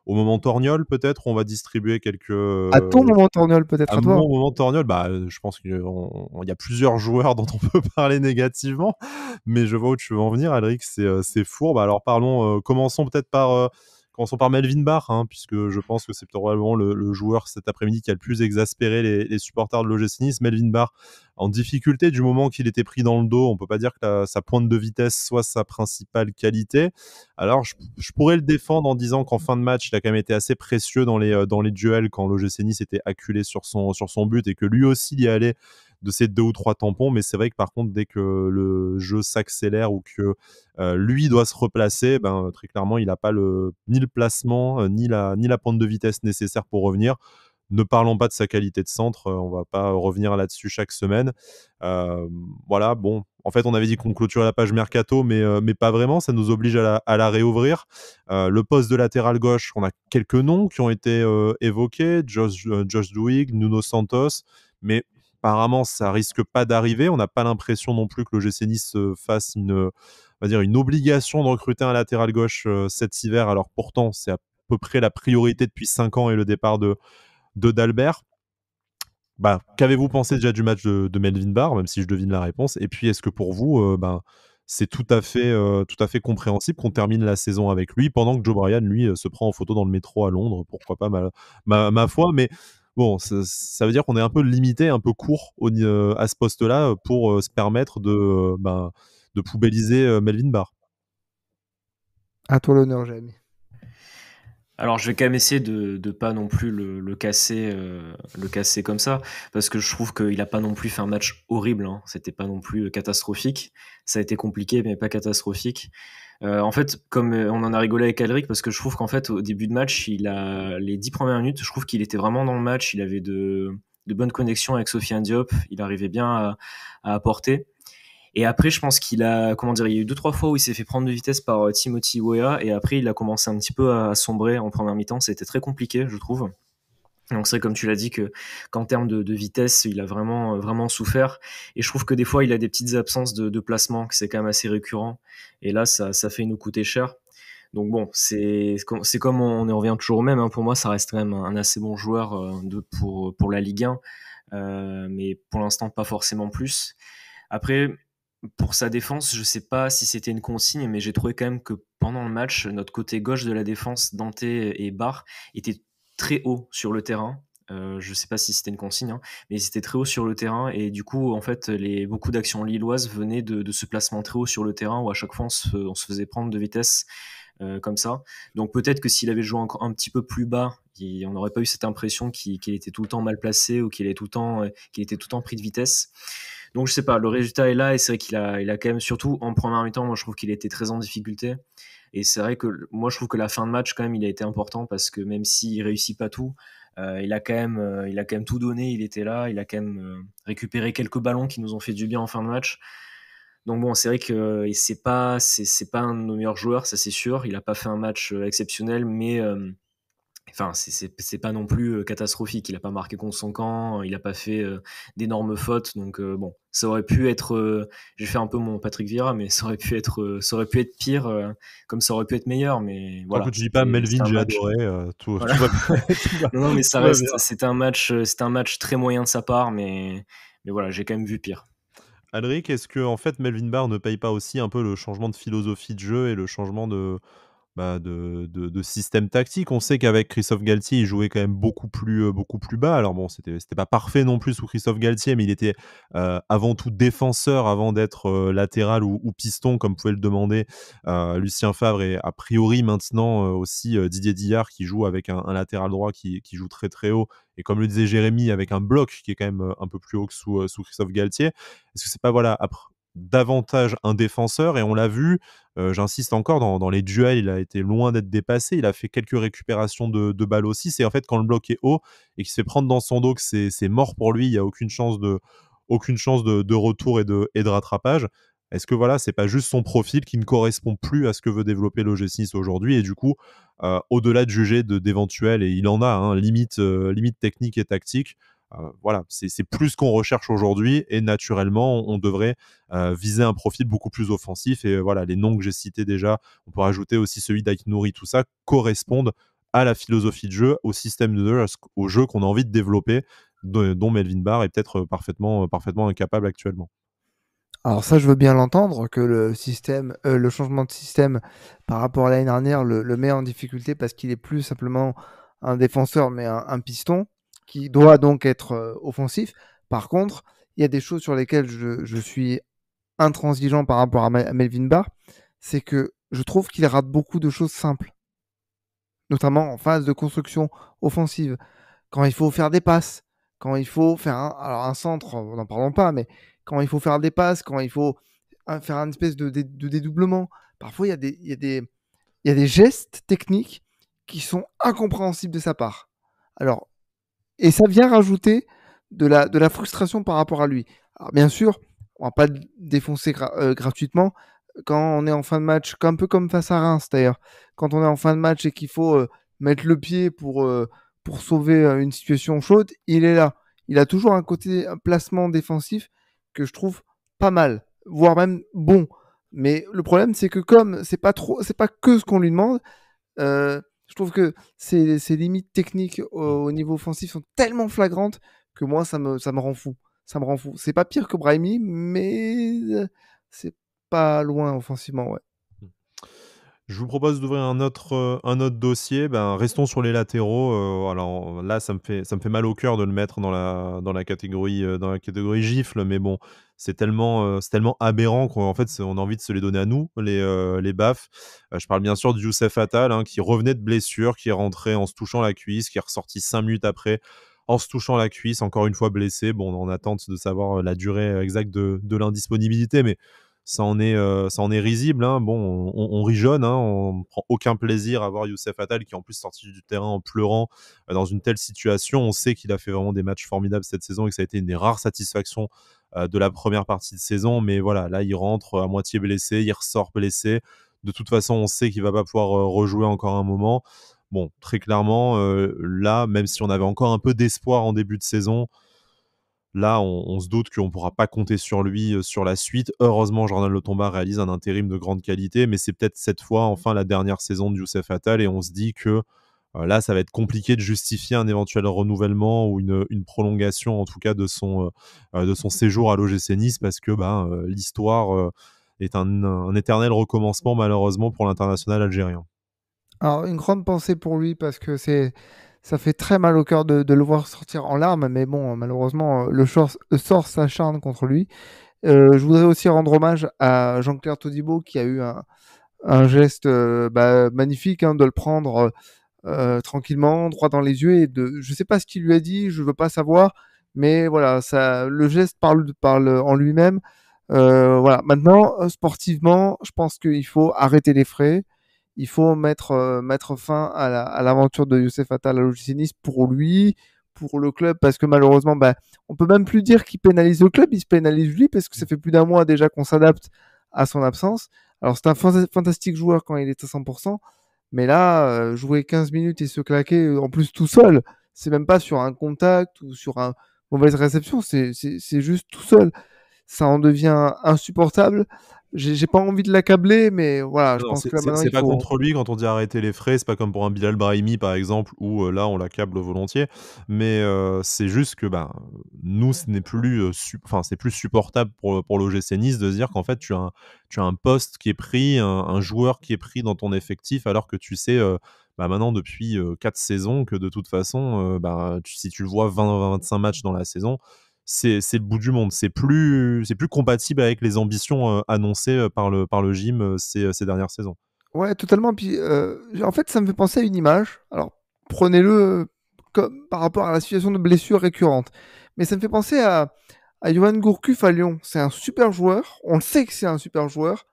au moment torgnole, peut-être. On va distribuer quelques, À ton moment Torgnol, peut-être à à toi. mon moment torgnole, bah, je pense qu'il y a plusieurs joueurs dont on peut parler négativement, mais je vois où tu veux en venir, Alric, c'est fourbe. Alors parlons, commençons par Melvin Barr, hein, puisque je pense que c'est probablement le joueur cet après-midi qui a le plus exaspéré les supporters de l'OGC Nice. Melvin Barr en difficulté du moment qu'il était pris dans le dos. On peut pas dire que sa pointe de vitesse soit sa principale qualité. Alors je pourrais le défendre en disant qu'en fin de match, il a quand même été assez précieux dans les duels quand l'OGC Nice était acculé sur son but et que lui aussi y allait de ces 2 ou 3 tampons. Mais c'est vrai que par contre, dès que le jeu s'accélère ou que lui doit se replacer, ben, très clairement, il n'a pas ni le placement, ni la pointe de vitesse nécessaire pour revenir. Ne parlons pas de sa qualité de centre, on va pas revenir là-dessus chaque semaine. Euh, voilà, bon, en fait, on avait dit qu'on clôturait la page mercato, mais pas vraiment. Ça nous oblige à la réouvrir. Le poste de latéral gauche, on a quelques noms qui ont été évoqués, Josh Duig, Nuno Santos, mais apparemment, ça risque pas d'arriver. On n'a pas l'impression non plus que l'OGC Nice fasse on va dire une obligation de recruter un latéral gauche cet hiver. Alors pourtant, c'est à peu près la priorité depuis 5 ans et le départ de d'Albert. qu'avez-vous pensé déjà du match de Melvin Barr, même si je devine la réponse? Et puis, est-ce que pour vous, c'est tout à fait compréhensible qu'on termine la saison avec lui, pendant que Joe Bryan, lui, se prend en photo dans le métro à Londres, pourquoi pas, ma foi, mais bon, ça veut dire qu'on est un peu limité, un peu court à ce poste-là, pour se permettre de poubelliser Melvin Barr. À toi l'honneur, Jérémy. Alors, je vais quand même essayer de pas non plus le casser comme ça, parce que je trouve qu'il a pas non plus fait un match horrible, hein. C'était pas non plus catastrophique. Ça a été compliqué, mais pas catastrophique. En fait, comme on en a rigolé avec Alric, parce que je trouve qu'en fait, au début de match, les 10 premières minutes, je trouve qu'il était vraiment dans le match. Il avait de bonnes connexions avec Sofiane Diop. Il arrivait bien à apporter. Et après, je pense qu'il a, comment dire, il y a eu 2-3 fois où il s'est fait prendre de vitesse par Timothy Weah, et après, il a commencé un petit peu à sombrer en première mi-temps. C'était très compliqué, je trouve. Donc c'est comme tu l'as dit qu'en termes de vitesse, il a vraiment souffert. Et je trouve que des fois, il a des petites absences de placement, que c'est quand même assez récurrent. Et là, ça fait nous coûter cher. Donc bon, c'est comme on en revient toujours au même, hein. Pour moi, ça reste quand même un assez bon joueur pour la Ligue 1. Mais pour l'instant, pas forcément plus. Après, pour sa défense, je sais pas si c'était une consigne, mais j'ai trouvé quand même que pendant le match, notre côté gauche de la défense, Dante et Barr, était très haut sur le terrain. Je sais pas si c'était une consigne, hein, mais ils étaient très haut sur le terrain, et du coup, en fait, beaucoup d'actions lilloises venaient de ce placement très haut sur le terrain, où à chaque fois on se faisait prendre de vitesse comme ça. Donc peut-être que s'il avait joué encore un petit peu plus bas, on n'aurait pas eu cette impression qu'il était tout le temps mal placé, ou qu'il était tout le temps pris de vitesse. Donc je sais pas, le résultat est là, et c'est vrai il a quand même, surtout en première mi-temps, moi je trouve qu'il était très en difficulté. Et c'est vrai que moi je trouve que la fin de match quand même il a été important, parce que même s'il réussit pas tout, il a quand même tout donné, il était là, il a quand même récupéré quelques ballons qui nous ont fait du bien en fin de match. Donc bon, c'est vrai que c'est pas un de nos meilleurs joueurs, ça c'est sûr. Il a pas fait un match exceptionnel, mais enfin, c'est pas non plus catastrophique. Il a pas marqué contre son camp, il a pas fait d'énormes fautes. Donc bon, ça aurait pu être. Je vais faire un peu mon Patrick Vieira, mais ça aurait pu être pire, comme ça aurait pu être meilleur. Mais Tant que voilà, tu dis pas c'était Melvin, un j'ai match. adoré, Voilà. tout va tout va Non, non, mais ça tout va reste. bien. C'était un match très moyen de sa part, mais voilà, j'ai quand même vu pire. Alric, est-ce que en fait Melvin Barr ne paye pas aussi un peu le changement de philosophie de jeu et le changement de système tactique? On sait qu'avec Christophe Galtier, il jouait quand même beaucoup plus bas. Alors bon, c'était pas parfait non plus sous Christophe Galtier, mais il était, avant tout défenseur avant d'être, latéral ou piston comme pouvait le demander, Lucien Favre, et a priori maintenant, aussi, Didier Dillard, qui joue avec un latéral droit qui joue très, très haut, et comme le disait Jérémy, avec un bloc qui est quand même, un peu plus haut que sous Christophe Galtier. Est-ce que c'est pas, voilà, davantage un défenseur? Et on l'a vu, j'insiste encore, dans les duels, il a été loin d'être dépassé. Il a fait quelques récupérations de balles aussi. C'est en fait quand le bloc est haut et qu'il se fait prendre dans son dos que c'est mort pour lui. Il y a aucune chance de retour et de rattrapage. Est-ce que voilà, c'est pas juste son profil qui ne correspond plus à ce que veut développer l'OGC Nice aujourd'hui, et du coup, au-delà de juger d'éventuels, et il en a, hein, limite technique et tactique, voilà, c'est plus ce qu'on recherche aujourd'hui, et naturellement, on devrait viser un profil beaucoup plus offensif. Et voilà, les noms que j'ai cités déjà, on peut rajouter aussi celui d'Aït-Nouri, tout ça correspondent à la philosophie de jeu, au système de jeu, au jeu qu'on a envie de développer, dont Melvin Barr est peut-être parfaitement incapable actuellement. Alors ça, je veux bien l'entendre, que le changement de système par rapport à l'année dernière le met en difficulté, parce qu'il est plus simplement un défenseur, mais un piston qui doit donc être offensif. Par contre, il y a des choses sur lesquelles je suis intransigeant par rapport à Melvin Barr, c'est que je trouve qu'il rate beaucoup de choses simples, notamment en phase de construction offensive, quand il faut faire des passes, quand il faut faire alors un centre, n'en parlons pas, mais quand il faut faire des passes, quand il faut faire une espèce de dédoublement. Parfois, il y a des gestes techniques qui sont incompréhensibles de sa part. Alors, et ça vient rajouter de la frustration par rapport à lui. Alors, bien sûr, on va pas le défoncer gratuitement quand on est en fin de match, un peu comme face à Reims d'ailleurs. Quand on est en fin de match et qu'il faut mettre le pied pour sauver une situation chaude, il est là. Il a toujours un placement défensif que je trouve pas mal, voire même bon. Mais le problème, c'est que comme c'est pas que ce qu'on lui demande, je trouve que ses limites techniques au niveau offensif sont tellement flagrantes que moi, ça me rend fou. Ça me rend fou. C'est pas pire que Brahimi, mais c'est pas loin offensivement, ouais. Je vous propose d'ouvrir un autre dossier. Ben, restons sur les latéraux. Alors là, ça me fait mal au cœur de le mettre dans la catégorie gifle, mais bon, c'est tellement aberrant qu'en fait, on a envie de se les donner à nous, les baffes. Je parle bien sûr de Youssef Attal, hein, qui revenait de blessure, qui est rentré en se touchant la cuisse, qui est ressorti 5 minutes après en se touchant la cuisse, encore une fois blessé. Bon, on attend de savoir la durée exacte de l'indisponibilité, mais ça en est risible, hein. Bon, on rigeonne, hein, on prend aucun plaisir à voir Youssef Attal qui est en plus sorti du terrain en pleurant dans une telle situation. On sait qu'il a fait vraiment des matchs formidables cette saison et que ça a été une des rares satisfactions de la première partie de saison. Mais voilà, là, il rentre à moitié blessé, il ressort blessé. De toute façon, on sait qu'il va pas pouvoir rejouer encore un moment. Bon, très clairement, là, même si on avait encore un peu d'espoir en début de saison, là, on se doute qu'on ne pourra pas compter sur lui sur la suite. Heureusement, Jordan Lotomba réalise un intérim de grande qualité, mais c'est peut-être cette fois, enfin, la dernière saison de Youssef Attal, et on se dit que là, ça va être compliqué de justifier un éventuel renouvellement ou une prolongation, en tout cas, de son séjour à l'OGC Nice, parce que l'histoire est un éternel recommencement, malheureusement, pour l'international algérien. Alors, une grande pensée pour lui parce que ça fait très mal au cœur de le voir sortir en larmes, mais bon, malheureusement, le sort s'acharne contre lui. Je voudrais aussi rendre hommage à Jean-Claire Todibo qui a eu un geste magnifique, hein, de le prendre tranquillement, droit dans les yeux, je sais pas ce qu'il lui a dit, je veux pas savoir, mais voilà, le geste parle en lui-même. Voilà. Maintenant, sportivement, je pense qu'il faut arrêter les frais. Il faut mettre fin à l'aventure de Youssef Attal à l'OGC Nice pour lui, pour le club, parce que malheureusement, on peut même plus dire qu'il pénalise le club, il se pénalise lui, parce que ça fait plus d'un mois déjà qu'on s'adapte à son absence. Alors c'est un fantastique joueur quand il est à 100%, mais là, jouer 15 minutes et se claquer, en plus tout seul, c'est même pas sur un contact ou sur une mauvaise réception, c'est juste tout seul. Ça en devient insupportable. J'ai pas envie de l'accabler, mais voilà, je Non, pense que là maintenant c'est il pas faut. contre lui quand on dit arrêter les frais, c'est pas comme pour un Bilal Brahimi par exemple où là on l'accable volontiers, mais c'est juste que nous ce n'est plus c'est plus supportable pour l'OGC Nice de se dire qu'en fait tu as un poste qui est pris, un joueur qui est pris dans ton effectif alors que tu sais maintenant depuis 4 saisons que de toute façon si tu le vois 20-25 matchs dans la saison, c'est le bout du monde. C'est plus compatible avec les ambitions annoncées par le gym ces dernières saisons. Ouais, totalement. Puis, en fait, ça me fait penser à une image. Alors, prenez-le comme par rapport à la situation de blessure récurrente. Mais ça me fait penser à Johan Gourcuff à Lyon. C'est un super joueur. On le sait que c'est un super joueur,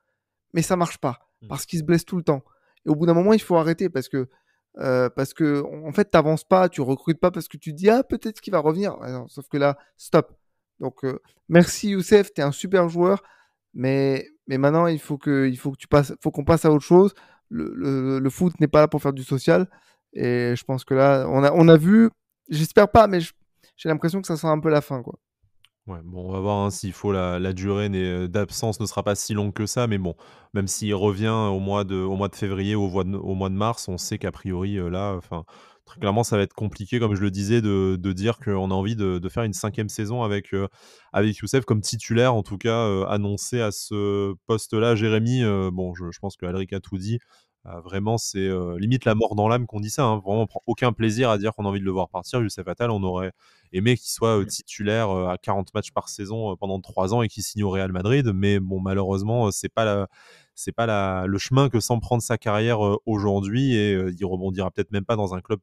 mais ça marche pas parce qu'il se blesse tout le temps. Et au bout d'un moment, il faut arrêter parce que en fait, t'avances pas, tu recrutes pas parce que tu te dis ah peut-être qu'il va revenir. Ouais, non, sauf que là, stop. Donc merci Youssef, t'es un super joueur, mais maintenant il faut que faut qu'on passe à autre chose. Le foot n'est pas là pour faire du social et je pense que là on a vu, j'espère pas, mais j'ai l'impression que ça sera un peu la fin quoi. Ouais, bon, on va voir, hein, s'il faut la durée d'absence ne sera pas si longue que ça, mais bon, même s'il revient au mois de février ou au mois de mars, on sait qu'a priori, là, enfin, très clairement, ça va être compliqué, comme je le disais, de dire qu'on a envie de faire une 5e saison avec Youssef comme titulaire, en tout cas, annoncé à ce poste-là. Jérémy, bon, je pense qu'Alric a tout dit. Vraiment, c'est limite la mort dans l'âme qu'on dit ça, hein. Vraiment, on prend aucun plaisir à dire qu'on a envie de le voir partir. Youssef Attal, on aurait aimé qu'il soit titulaire à 40 matchs par saison pendant 3 ans et qu'il signe au Real Madrid. Mais bon, malheureusement, c'est pas le chemin que semble prendre sa carrière aujourd'hui. Et il rebondira peut-être même pas dans un club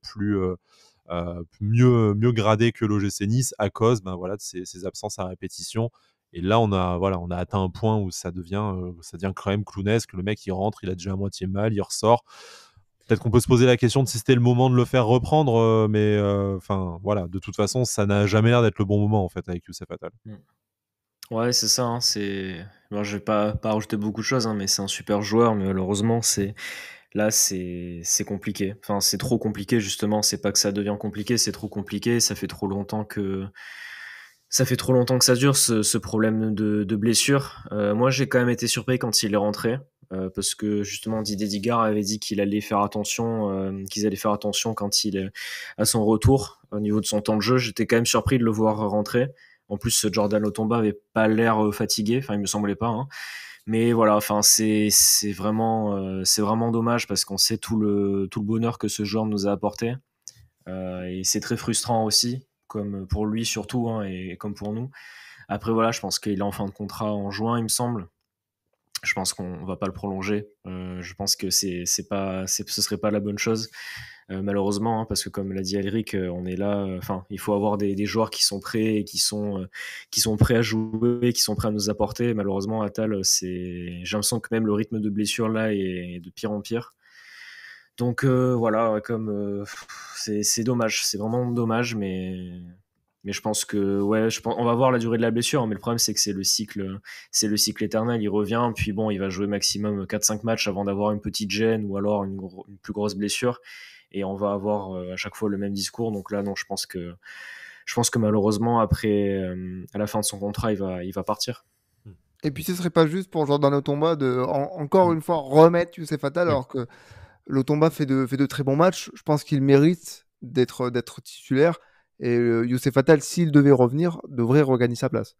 mieux gradé que l'OGC Nice à cause voilà, de ces absences à répétition. Et là, on a atteint un point où ça devient quand même clownesque. Le mec, il rentre, il a déjà à moitié mal, il ressort. Peut-être qu'on peut se poser la question de si c'était le moment de le faire reprendre, mais enfin voilà, de toute façon, ça n'a jamais l'air d'être le bon moment en fait avec Youssef Attal. Ouais, c'est ça, hein, bon, je vais pas rajouter beaucoup de choses, hein, mais c'est un super joueur, mais malheureusement, là, c'est compliqué. Enfin, c'est trop compliqué, justement. C'est pas que ça devient compliqué, c'est trop compliqué. Ça fait trop longtemps que ça dure, ce problème de blessure. Moi, j'ai quand même été surpris quand il est rentré. parce que justement Didier Digard avait dit qu'ils allaient faire attention quand à son retour au niveau de son temps de jeu. J'étais quand même surpris de le voir rentrer. En plus, Jordan Lotomba avait pas l'air fatigué, enfin il me semblait pas, hein. Mais voilà, enfin c'est vraiment dommage parce qu'on sait tout le bonheur que ce joueur nous a apporté. Et c'est très frustrant aussi, comme pour lui surtout, hein, et comme pour nous. Après voilà, je pense qu'il est en fin de contrat en juin, il me semble. Je pense qu'on va pas le prolonger. Je pense que ce serait pas la bonne chose, malheureusement, hein, parce que comme l'a dit Alric, on est là. Enfin, il faut avoir des joueurs qui sont prêts et qui sont prêts à jouer, qui sont prêts à nous apporter. Malheureusement, Attal, j'ai l'impression que même le rythme de blessure là est de pire en pire. Donc voilà, c'est dommage, c'est vraiment dommage, mais je pense que on va voir la durée de la blessure, mais le problème c'est que c'est le cycle éternel. Il revient, puis bon, il va jouer maximum 4-5 matchs avant d'avoir une petite gêne ou alors une plus grosse blessure, et on va avoir à chaque fois le même discours. Donc là, non, je pense que malheureusement après, à la fin de son contrat, il va partir. Et puis ce serait pas juste pour Jordan Lotomba de encore une fois remettre Youssef Attal, alors que Lotomba fait de très bons matchs. Je pense qu'il mérite d'être titulaire. Et Youssef Attal, s'il devait revenir, devrait regagner sa place.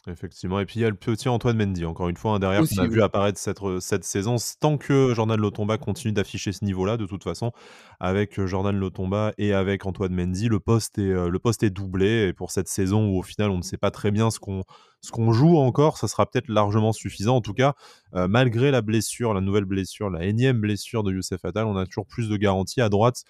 Effectivement, et puis il y a le petit Antoine Mendy, encore une fois, hein, derrière, qu'on Aussi, a oui. vu apparaître cette saison. Tant que Jordan Lotomba continue d'afficher ce niveau-là, de toute façon, avec Jordan Lotomba et avec Antoine Mendy, le poste est doublé. Et pour cette saison où au final on ne sait pas très bien ce qu'on joue encore, ça sera peut-être largement suffisant. En tout cas, malgré la blessure, la nouvelle blessure, la énième blessure de Youssef Attal, on a toujours plus de garanties à droite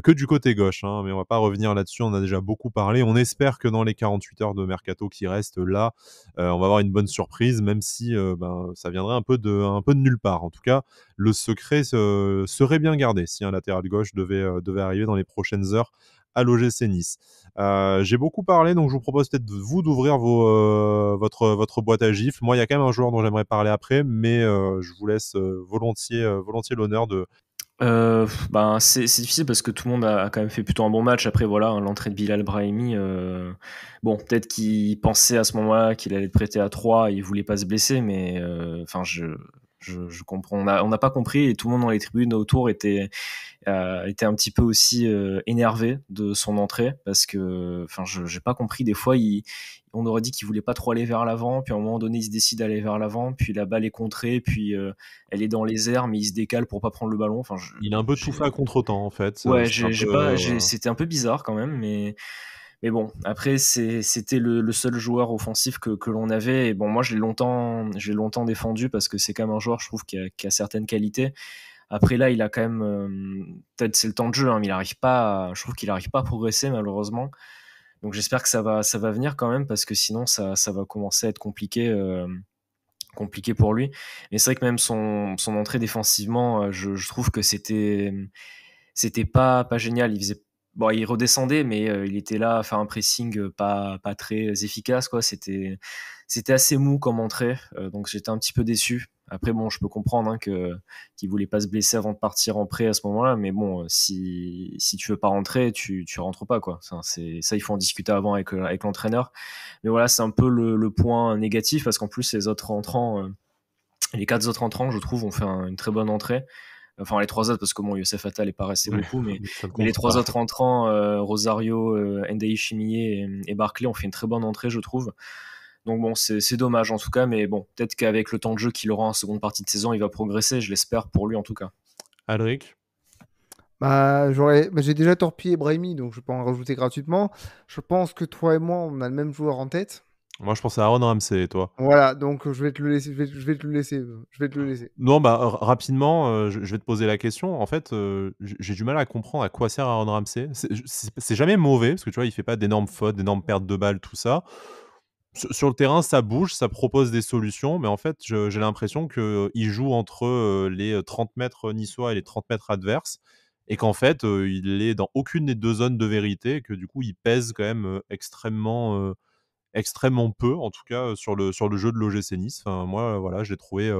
que du côté gauche, hein, mais on va pas revenir là-dessus, on en a déjà beaucoup parlé. On espère que dans les 48 heures de mercato qui restent là, on va avoir une bonne surprise, même si ça viendrait un peu de nulle part. En tout cas, le secret serait bien gardé si un latéral gauche devait arriver dans les prochaines heures à l'OGC Nice. J'ai beaucoup parlé, donc je vous propose peut-être vous d'ouvrir votre boîte à gifles. Moi, il y a quand même un joueur dont j'aimerais parler après, mais je vous laisse volontiers l'honneur de... C'est difficile parce que tout le monde a quand même fait plutôt un bon match. Après voilà, hein, l'entrée de Bilal Brahimi, bon, peut-être qu'il pensait à ce moment-là qu'il allait être prêté à 3, il voulait pas se blesser, mais enfin je comprends, on n'a pas compris, et tout le monde dans les tribunes autour était un petit peu aussi énervé de son entrée, parce que enfin j'ai pas compris. Des fois on aurait dit qu'il voulait pas trop aller vers l'avant, puis à un moment donné il se décide d'aller vers l'avant, puis la balle est contrée, puis elle est dans les airs, mais il se décale pour pas prendre le ballon. Enfin Il a un peu tout fait à contre-temps, en fait. ouais, C'est un peu, c'était un peu bizarre quand même, mais bon, après c'était le seul joueur offensif que l'on avait, et bon, moi je l'ai longtemps défendu parce que c'est quand même un joueur, je trouve, qui a certaines qualités. Après là, il a quand même, peut-être c'est le temps de jeu, hein, mais je trouve qu'il n'arrive pas à progresser malheureusement. Donc j'espère que ça va venir quand même, parce que sinon ça va commencer à être compliqué pour lui. Mais c'est vrai que même son entrée défensivement, je trouve que c'était pas génial. Il redescendait, mais il était là à faire un pressing pas très efficace, quoi. C'était assez mou comme entrée, donc j'étais un petit peu déçu. Après bon, je peux comprendre, hein, qu'il voulait pas se blesser avant de partir en prêt à ce moment-là, mais bon, si tu veux pas rentrer, tu rentres pas, quoi. Ça, il faut en discuter avant avec l'entraîneur. Mais voilà, c'est un peu le point négatif, parce qu'en plus les 4 autres entrants, je trouve, ont fait une très bonne entrée. Enfin, les 3 autres, parce que bon, Youssef Attal est pas resté beaucoup, mais les 3 autres entrants, Rosario, Ndei Chimie et Barclay, ont fait une très bonne entrée, je trouve. Donc bon, c'est dommage en tout cas, mais bon, peut-être qu'avec le temps de jeu qu'il aura en seconde partie de saison, il va progresser, je l'espère pour lui en tout cas. Alric? J'ai déjà torpillé Brahimi, donc je peux en rajouter gratuitement. Je pense que toi et moi, on a le même joueur en tête. Moi, je pense à Aaron Ramsey, et toi? Voilà, donc je vais te le laisser. Je vais te le laisser. Non, rapidement, je vais te poser la question. En fait, j'ai du mal à comprendre à quoi sert Aaron Ramsey. C'est jamais mauvais, parce que tu vois, il fait pas d'énormes fautes, d'énormes pertes de balles, tout ça. Sur le terrain, ça bouge, ça propose des solutions, mais en fait, j'ai l'impression qu'il joue entre les 30 mètres niçois et les 30 mètres adverses, et qu'en fait, il est dans aucune des deux zones de vérité, et que du coup, il pèse quand même extrêmement peu, en tout cas, sur le jeu de l'OGC Nice. Enfin, moi, voilà, je l'ai trouvé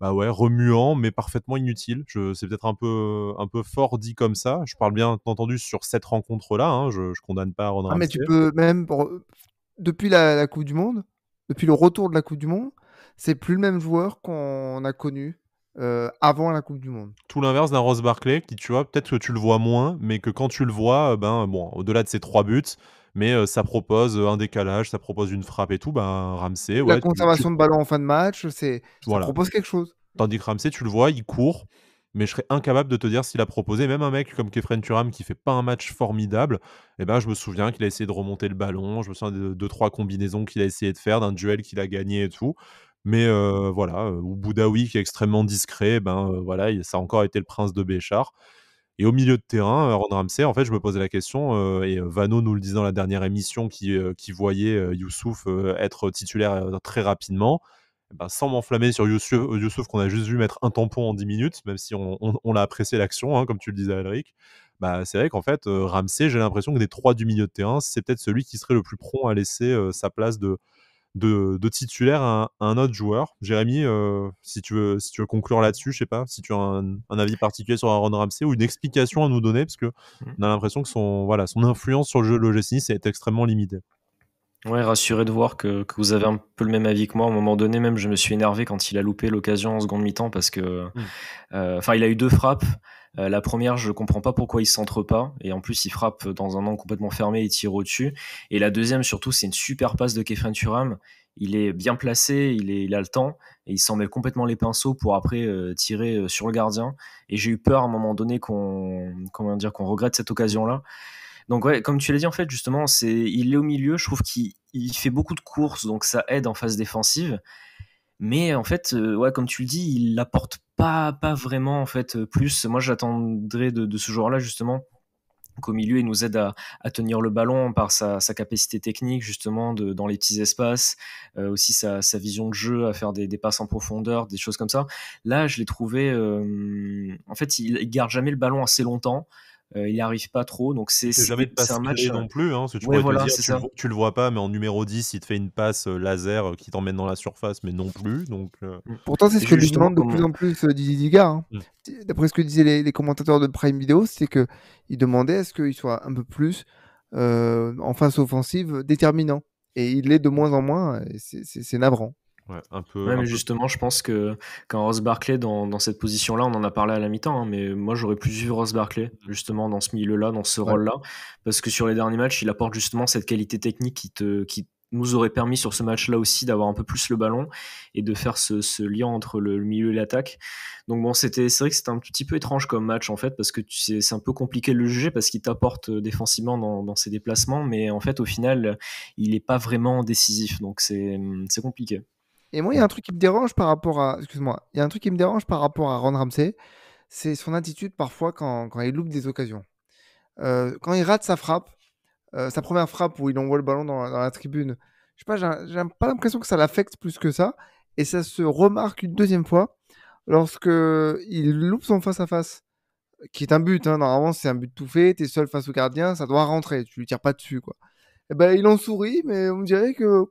remuant, mais parfaitement inutile. C'est peut-être un peu fort dit comme ça. Je parle bien entendu sur cette rencontre-là, hein, je condamne pas Aaron Ah, mais Ramsey. tu peux même, depuis la Coupe du Monde, depuis le retour de la Coupe du Monde, c'est plus le même joueur qu'on a connu avant la Coupe du Monde. Tout l'inverse d'un Ross Barkley qui, tu vois, peut-être que tu le vois moins, mais que quand tu le vois, ben, bon, au-delà de ses 3 buts, mais ça propose, un décalage, ça propose une frappe et tout, ben, Ramsey, La ouais, tu conservation de ballon en fin de match, ça voilà. propose quelque chose. Tandis que Ramsey, tu le vois, il court, mais je serais incapable de te dire s'il a proposé. Même un mec comme Kefren Turam qui fait pas un match formidable, eh ben, je me souviens qu'il a essayé de remonter le ballon, je me souviens de 2-3 combinaisons qu'il a essayé de faire, d'un duel qu'il a gagné et tout. Mais voilà, ou Boudaoui qui est extrêmement discret, ben, voilà, ça a encore été le prince de Béchar. Et au milieu de terrain, Aaron Ramsey, en fait, je me posais la question, et Vano nous le disait dans la dernière émission qui voyait, Youssouf, être titulaire, très rapidement. Eh ben, sans m'enflammer sur Youssouf qu'on a juste vu mettre un tampon en 10 minutes, même si on l'a apprécié l'action, hein, comme tu le disais Alric. Bah, c'est vrai qu'en fait, Ramsey, j'ai l'impression que des 3 du milieu de terrain, c'est peut-être celui qui serait le plus prompt à laisser, sa place de titulaire à un autre joueur. Jérémy, si tu veux conclure là-dessus, je sais pas, si tu as un avis particulier sur Aaron Ramsey ou une explication à nous donner, parce qu'on a l'impression que son influence sur le jeu de l'OGC Nice est extrêmement limitée. Ouais, rassuré de voir que vous avez un peu le même avis que moi. À un moment donné, même, je me suis énervé quand il a loupé l'occasion en seconde mi-temps parce que, enfin, il a eu 2 frappes. La première, je comprends pas pourquoi il centre pas. Et en plus, il frappe dans un angle complètement fermé, il tire au-dessus. Et la deuxième, surtout, c'est une super passe de Kefren Turam. Il est bien placé, il a le temps et il s'en mêle complètement les pinceaux pour après tirer sur le gardien. Et j'ai eu peur à un moment donné qu'on regrette cette occasion-là. Donc ouais, comme tu l'as dit, en fait, justement, il est au milieu. Je trouve qu'il fait beaucoup de courses, donc ça aide en phase défensive. Mais en fait, ouais, comme tu le dis, il apporte pas vraiment en fait plus. Moi, j'attendrais de ce joueur-là justement qu'au milieu, il nous aide à tenir le ballon par sa capacité technique justement dans les petits espaces, aussi sa vision de jeu, à faire des passes en profondeur, des choses comme ça. Là, je l'ai trouvé, en fait, il garde jamais le ballon assez longtemps. Il n'y arrive pas trop, donc Il fait jamais de c'est passe un match. clé non plus, hein, parce que tu Ouais, pourrais te voilà, dire, c'est ça. tu le vois pas, mais en numéro 10, il te fait une passe, laser, qui t'emmène dans la surface, mais non plus, donc Pourtant, c'est Et ce que lui justement, demande de plus en plus Didier Digard, hein. Mmh. D'après ce que disaient les commentateurs de Prime Video, c'est qu'il demandait à ce qu'il soit un peu plus en phase offensive déterminant. Et il l'est de moins en moins, et c'est navrant. Ouais, ouais, un mais peu. justement, je pense que quand Ross Barkley dans cette position-là, on en a parlé à la mi-temps, hein, mais moi j'aurais plus vu Ross Barkley justement dans ce milieu-là, dans ce Ouais. rôle-là, parce que sur les derniers matchs, il apporte justement cette qualité technique qui nous aurait permis sur ce match-là aussi d'avoir un peu plus le ballon et de faire ce lien entre le milieu et l'attaque. Donc bon, c'est vrai que c'était un petit peu étrange comme match en fait, parce que c'est un peu compliqué de le juger parce qu'il t'apporte défensivement dans ses déplacements, mais en fait au final, il n'est pas vraiment décisif, donc c'est compliqué. Et moi, il y a un truc qui me dérange par rapport à. Excuse-moi. Il y a un truc qui me dérange par rapport à Ron Ramsey, c'est son attitude parfois quand il loupe des occasions. Quand il rate sa frappe, sa première frappe où il envoie le ballon dans la tribune, je sais pas, j'ai pas l'impression que ça l'affecte plus que ça. Et ça se remarque une deuxième fois lorsque il loupe son face-à-face, qui est un but, hein. Normalement, c'est un but tout fait, t'es seul face au gardien, ça doit rentrer, tu lui tires pas dessus, quoi. Et ben, il en sourit, mais on dirait que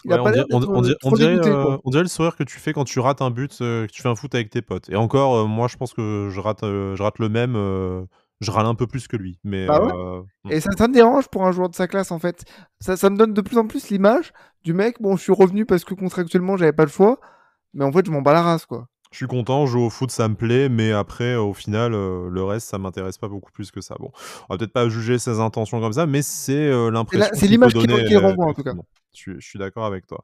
il Ouais, a pas l'air d'être trop dégoûté, quoi. on dirait le sourire que tu fais quand tu rates un but, que tu fais un foot avec tes potes. Et encore, moi, je pense que je rate le même, je râle un peu plus que lui. Mais Bah ouais. Et ça me dérange pour un joueur de sa classe, en fait. Ça me donne de plus en plus l'image du mec, bon, je suis revenu parce que contractuellement, j'avais pas le choix, mais en fait, je m'en bats la race, quoi. je suis content, jouer au foot, ça me plaît, mais après, au final, le reste, ça m'intéresse pas beaucoup plus que ça. Bon, on va peut-être pas juger ses intentions comme ça, mais c'est, l'impression C'est qu'il peut l'image donner, qu'il renvoie, en tout cas. effectivement. Je suis d'accord avec toi.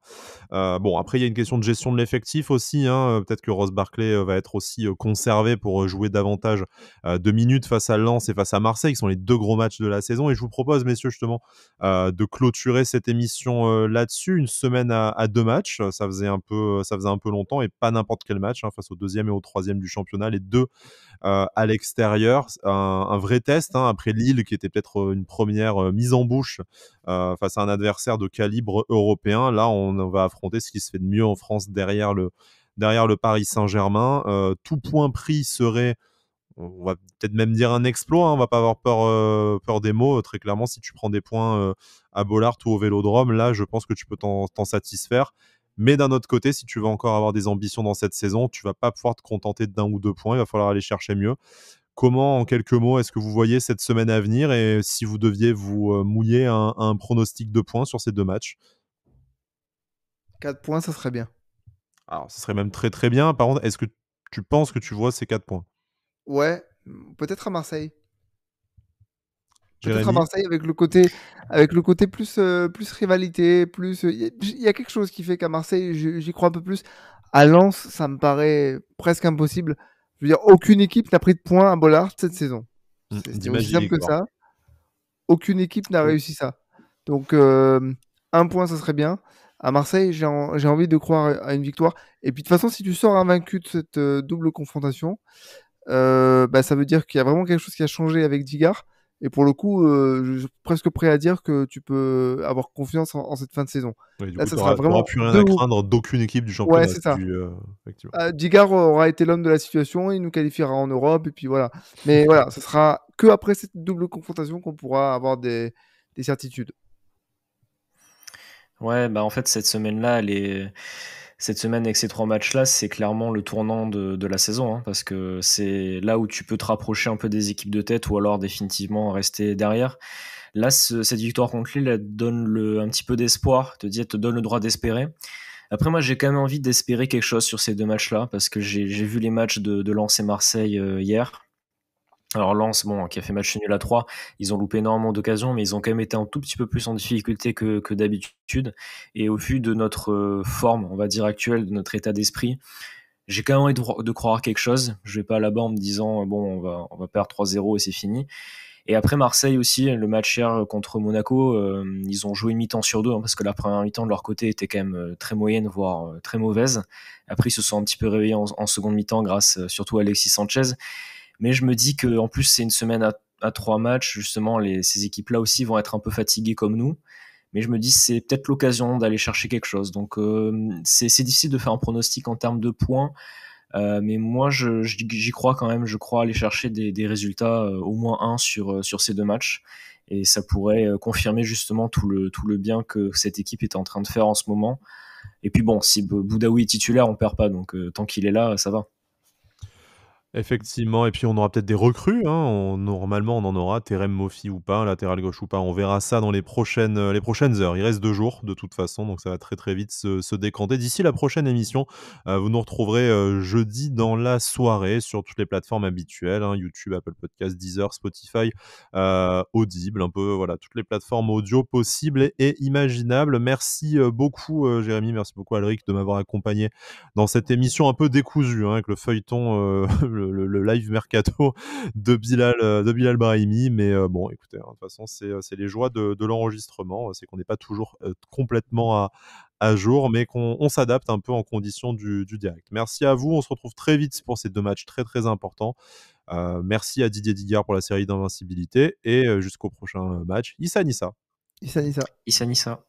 Bon, après, il y a une question de gestion de l'effectif aussi, hein. Peut-être que Ross Barkley, va être aussi, conservé pour, jouer davantage, de minutes face à Lens et face à Marseille, qui sont les 2 gros matchs de la saison. Et je vous propose, messieurs, justement, de clôturer cette émission, là-dessus. Une semaine à 2 matchs, ça faisait un peu longtemps, et pas n'importe quel match, hein, face au deuxième et au troisième du championnat, les 2 à l'extérieur. Un vrai test, hein, après Lille, qui était peut-être, une première, mise en bouche, face à un adversaire de calibre européen. Là, on va affronter ce qui se fait de mieux en France derrière le Paris Saint-Germain. Tout point pris serait, on va peut-être même dire un exploit, hein, on va pas avoir peur des mots. Très clairement, si tu prends des points, à Bollaert ou au Vélodrome, là, je pense que tu peux t'en satisfaire. Mais d'un autre côté, si tu veux encore avoir des ambitions dans cette saison, tu vas pas pouvoir te contenter d'un ou 2 points, il va falloir aller chercher mieux. Comment, en quelques mots, est-ce que vous voyez cette semaine à venir, et si vous deviez vous, mouiller un pronostic de points sur ces 2 matchs? 4 points, ça serait bien. Alors, ce serait même très très bien. Par contre, est-ce que tu penses que tu vois ces 4 points? Ouais, peut-être à Marseille. Peut-être à Jérémy? Marseille avec le côté plus rivalité, plus il y a quelque chose qui fait qu'à Marseille, j'y crois un peu plus. À Lens, ça me paraît presque impossible. Je veux dire, aucune équipe n'a pris de points à Bollard cette saison. C'est aussi D'image et simple que victoire. ça. Aucune équipe n'a Oui. réussi ça. Donc, un point, ça serait bien. À Marseille, j'ai envie de croire à une victoire. Et puis, de toute façon, si tu sors invaincu de cette double confrontation, bah, ça veut dire qu'il y a vraiment quelque chose qui a changé avec Digard. Et pour le coup, je suis presque prêt à dire que tu peux avoir confiance en cette fin de saison. Oui, du Là, coup, ça tu sera auras vraiment plus rien deux. à craindre d'aucune équipe du Ouais, championnat c'est si ça. effectivement. Digard aura été l'homme de la situation, il nous qualifiera en Europe, et puis voilà. Mais voilà, ce sera que après cette double confrontation qu'on pourra avoir des certitudes. Ouais, bah en fait, cette semaine avec ces 3 matchs-là, c'est clairement le tournant de la saison, hein, parce que c'est là où tu peux te rapprocher un peu des équipes de tête ou alors définitivement rester derrière. Là, cette victoire contre Lille, elle te donne un petit peu d'espoir, elle te donne le droit d'espérer. Après, moi, j'ai quand même envie d'espérer quelque chose sur ces 2 matchs-là, parce que j'ai vu les matchs de Lens et Marseille hier. Alors Lens, bon, qui a fait match nul à 3, ils ont loupé énormément d'occasions, mais ils ont quand même été un tout petit peu plus en difficulté que d'habitude. Et au vu de notre forme, on va dire actuelle, de notre état d'esprit, j'ai quand même envie de croire quelque chose. Je vais pas là-bas en me disant bon, on va perdre 3-0 et c'est fini. Et après Marseille aussi, le match hier contre Monaco, ils ont joué une mi-temps sur deux, hein, parce que la première mi-temps de leur côté était quand même très moyenne, voire très mauvaise. Après, ils se sont un petit peu réveillés en seconde mi-temps grâce surtout à Alexis Sanchez. Mais je me dis que en plus c'est une semaine à 3 matchs, justement, ces équipes-là aussi vont être un peu fatiguées comme nous. Mais je me dis c'est peut-être l'occasion d'aller chercher quelque chose. Donc c'est difficile de faire un pronostic en termes de points, mais moi j'y crois quand même. Je crois aller chercher des résultats, au moins un sur ces 2 matchs. Et ça pourrait confirmer justement tout le bien que cette équipe est en train de faire en ce moment. Et puis bon, si Boudaoui est titulaire, on perd pas. Donc tant qu'il est là, ça va. Effectivement, et puis on aura peut-être des recrues, hein. Normalement, on en aura, Terem Moffi ou pas, latéral gauche ou pas. On verra ça dans les prochaines heures. Il reste 2 jours de toute façon, donc ça va très très vite se décanter. D'ici la prochaine émission, vous nous retrouverez jeudi dans la soirée sur toutes les plateformes habituelles, hein, YouTube, Apple Podcasts, Deezer, Spotify, Audible, un peu voilà, toutes les plateformes audio possibles et imaginables. Merci beaucoup Jérémy, merci beaucoup Alric de m'avoir accompagné dans cette émission un peu décousue, hein, avec le feuilleton, le live mercato de Bilal Brahimi. Mais bon, écoutez, hein, de toute façon, c'est les joies de l'enregistrement. C'est qu'on n'est pas toujours complètement à jour, mais qu'on s'adapte un peu en condition du direct. Merci à vous. On se retrouve très vite pour ces 2 matchs très très importants. Merci à Didier Digard pour la série d'invincibilité et jusqu'au prochain match. Issa Nissa. Issa Nissa. Issa Nissa.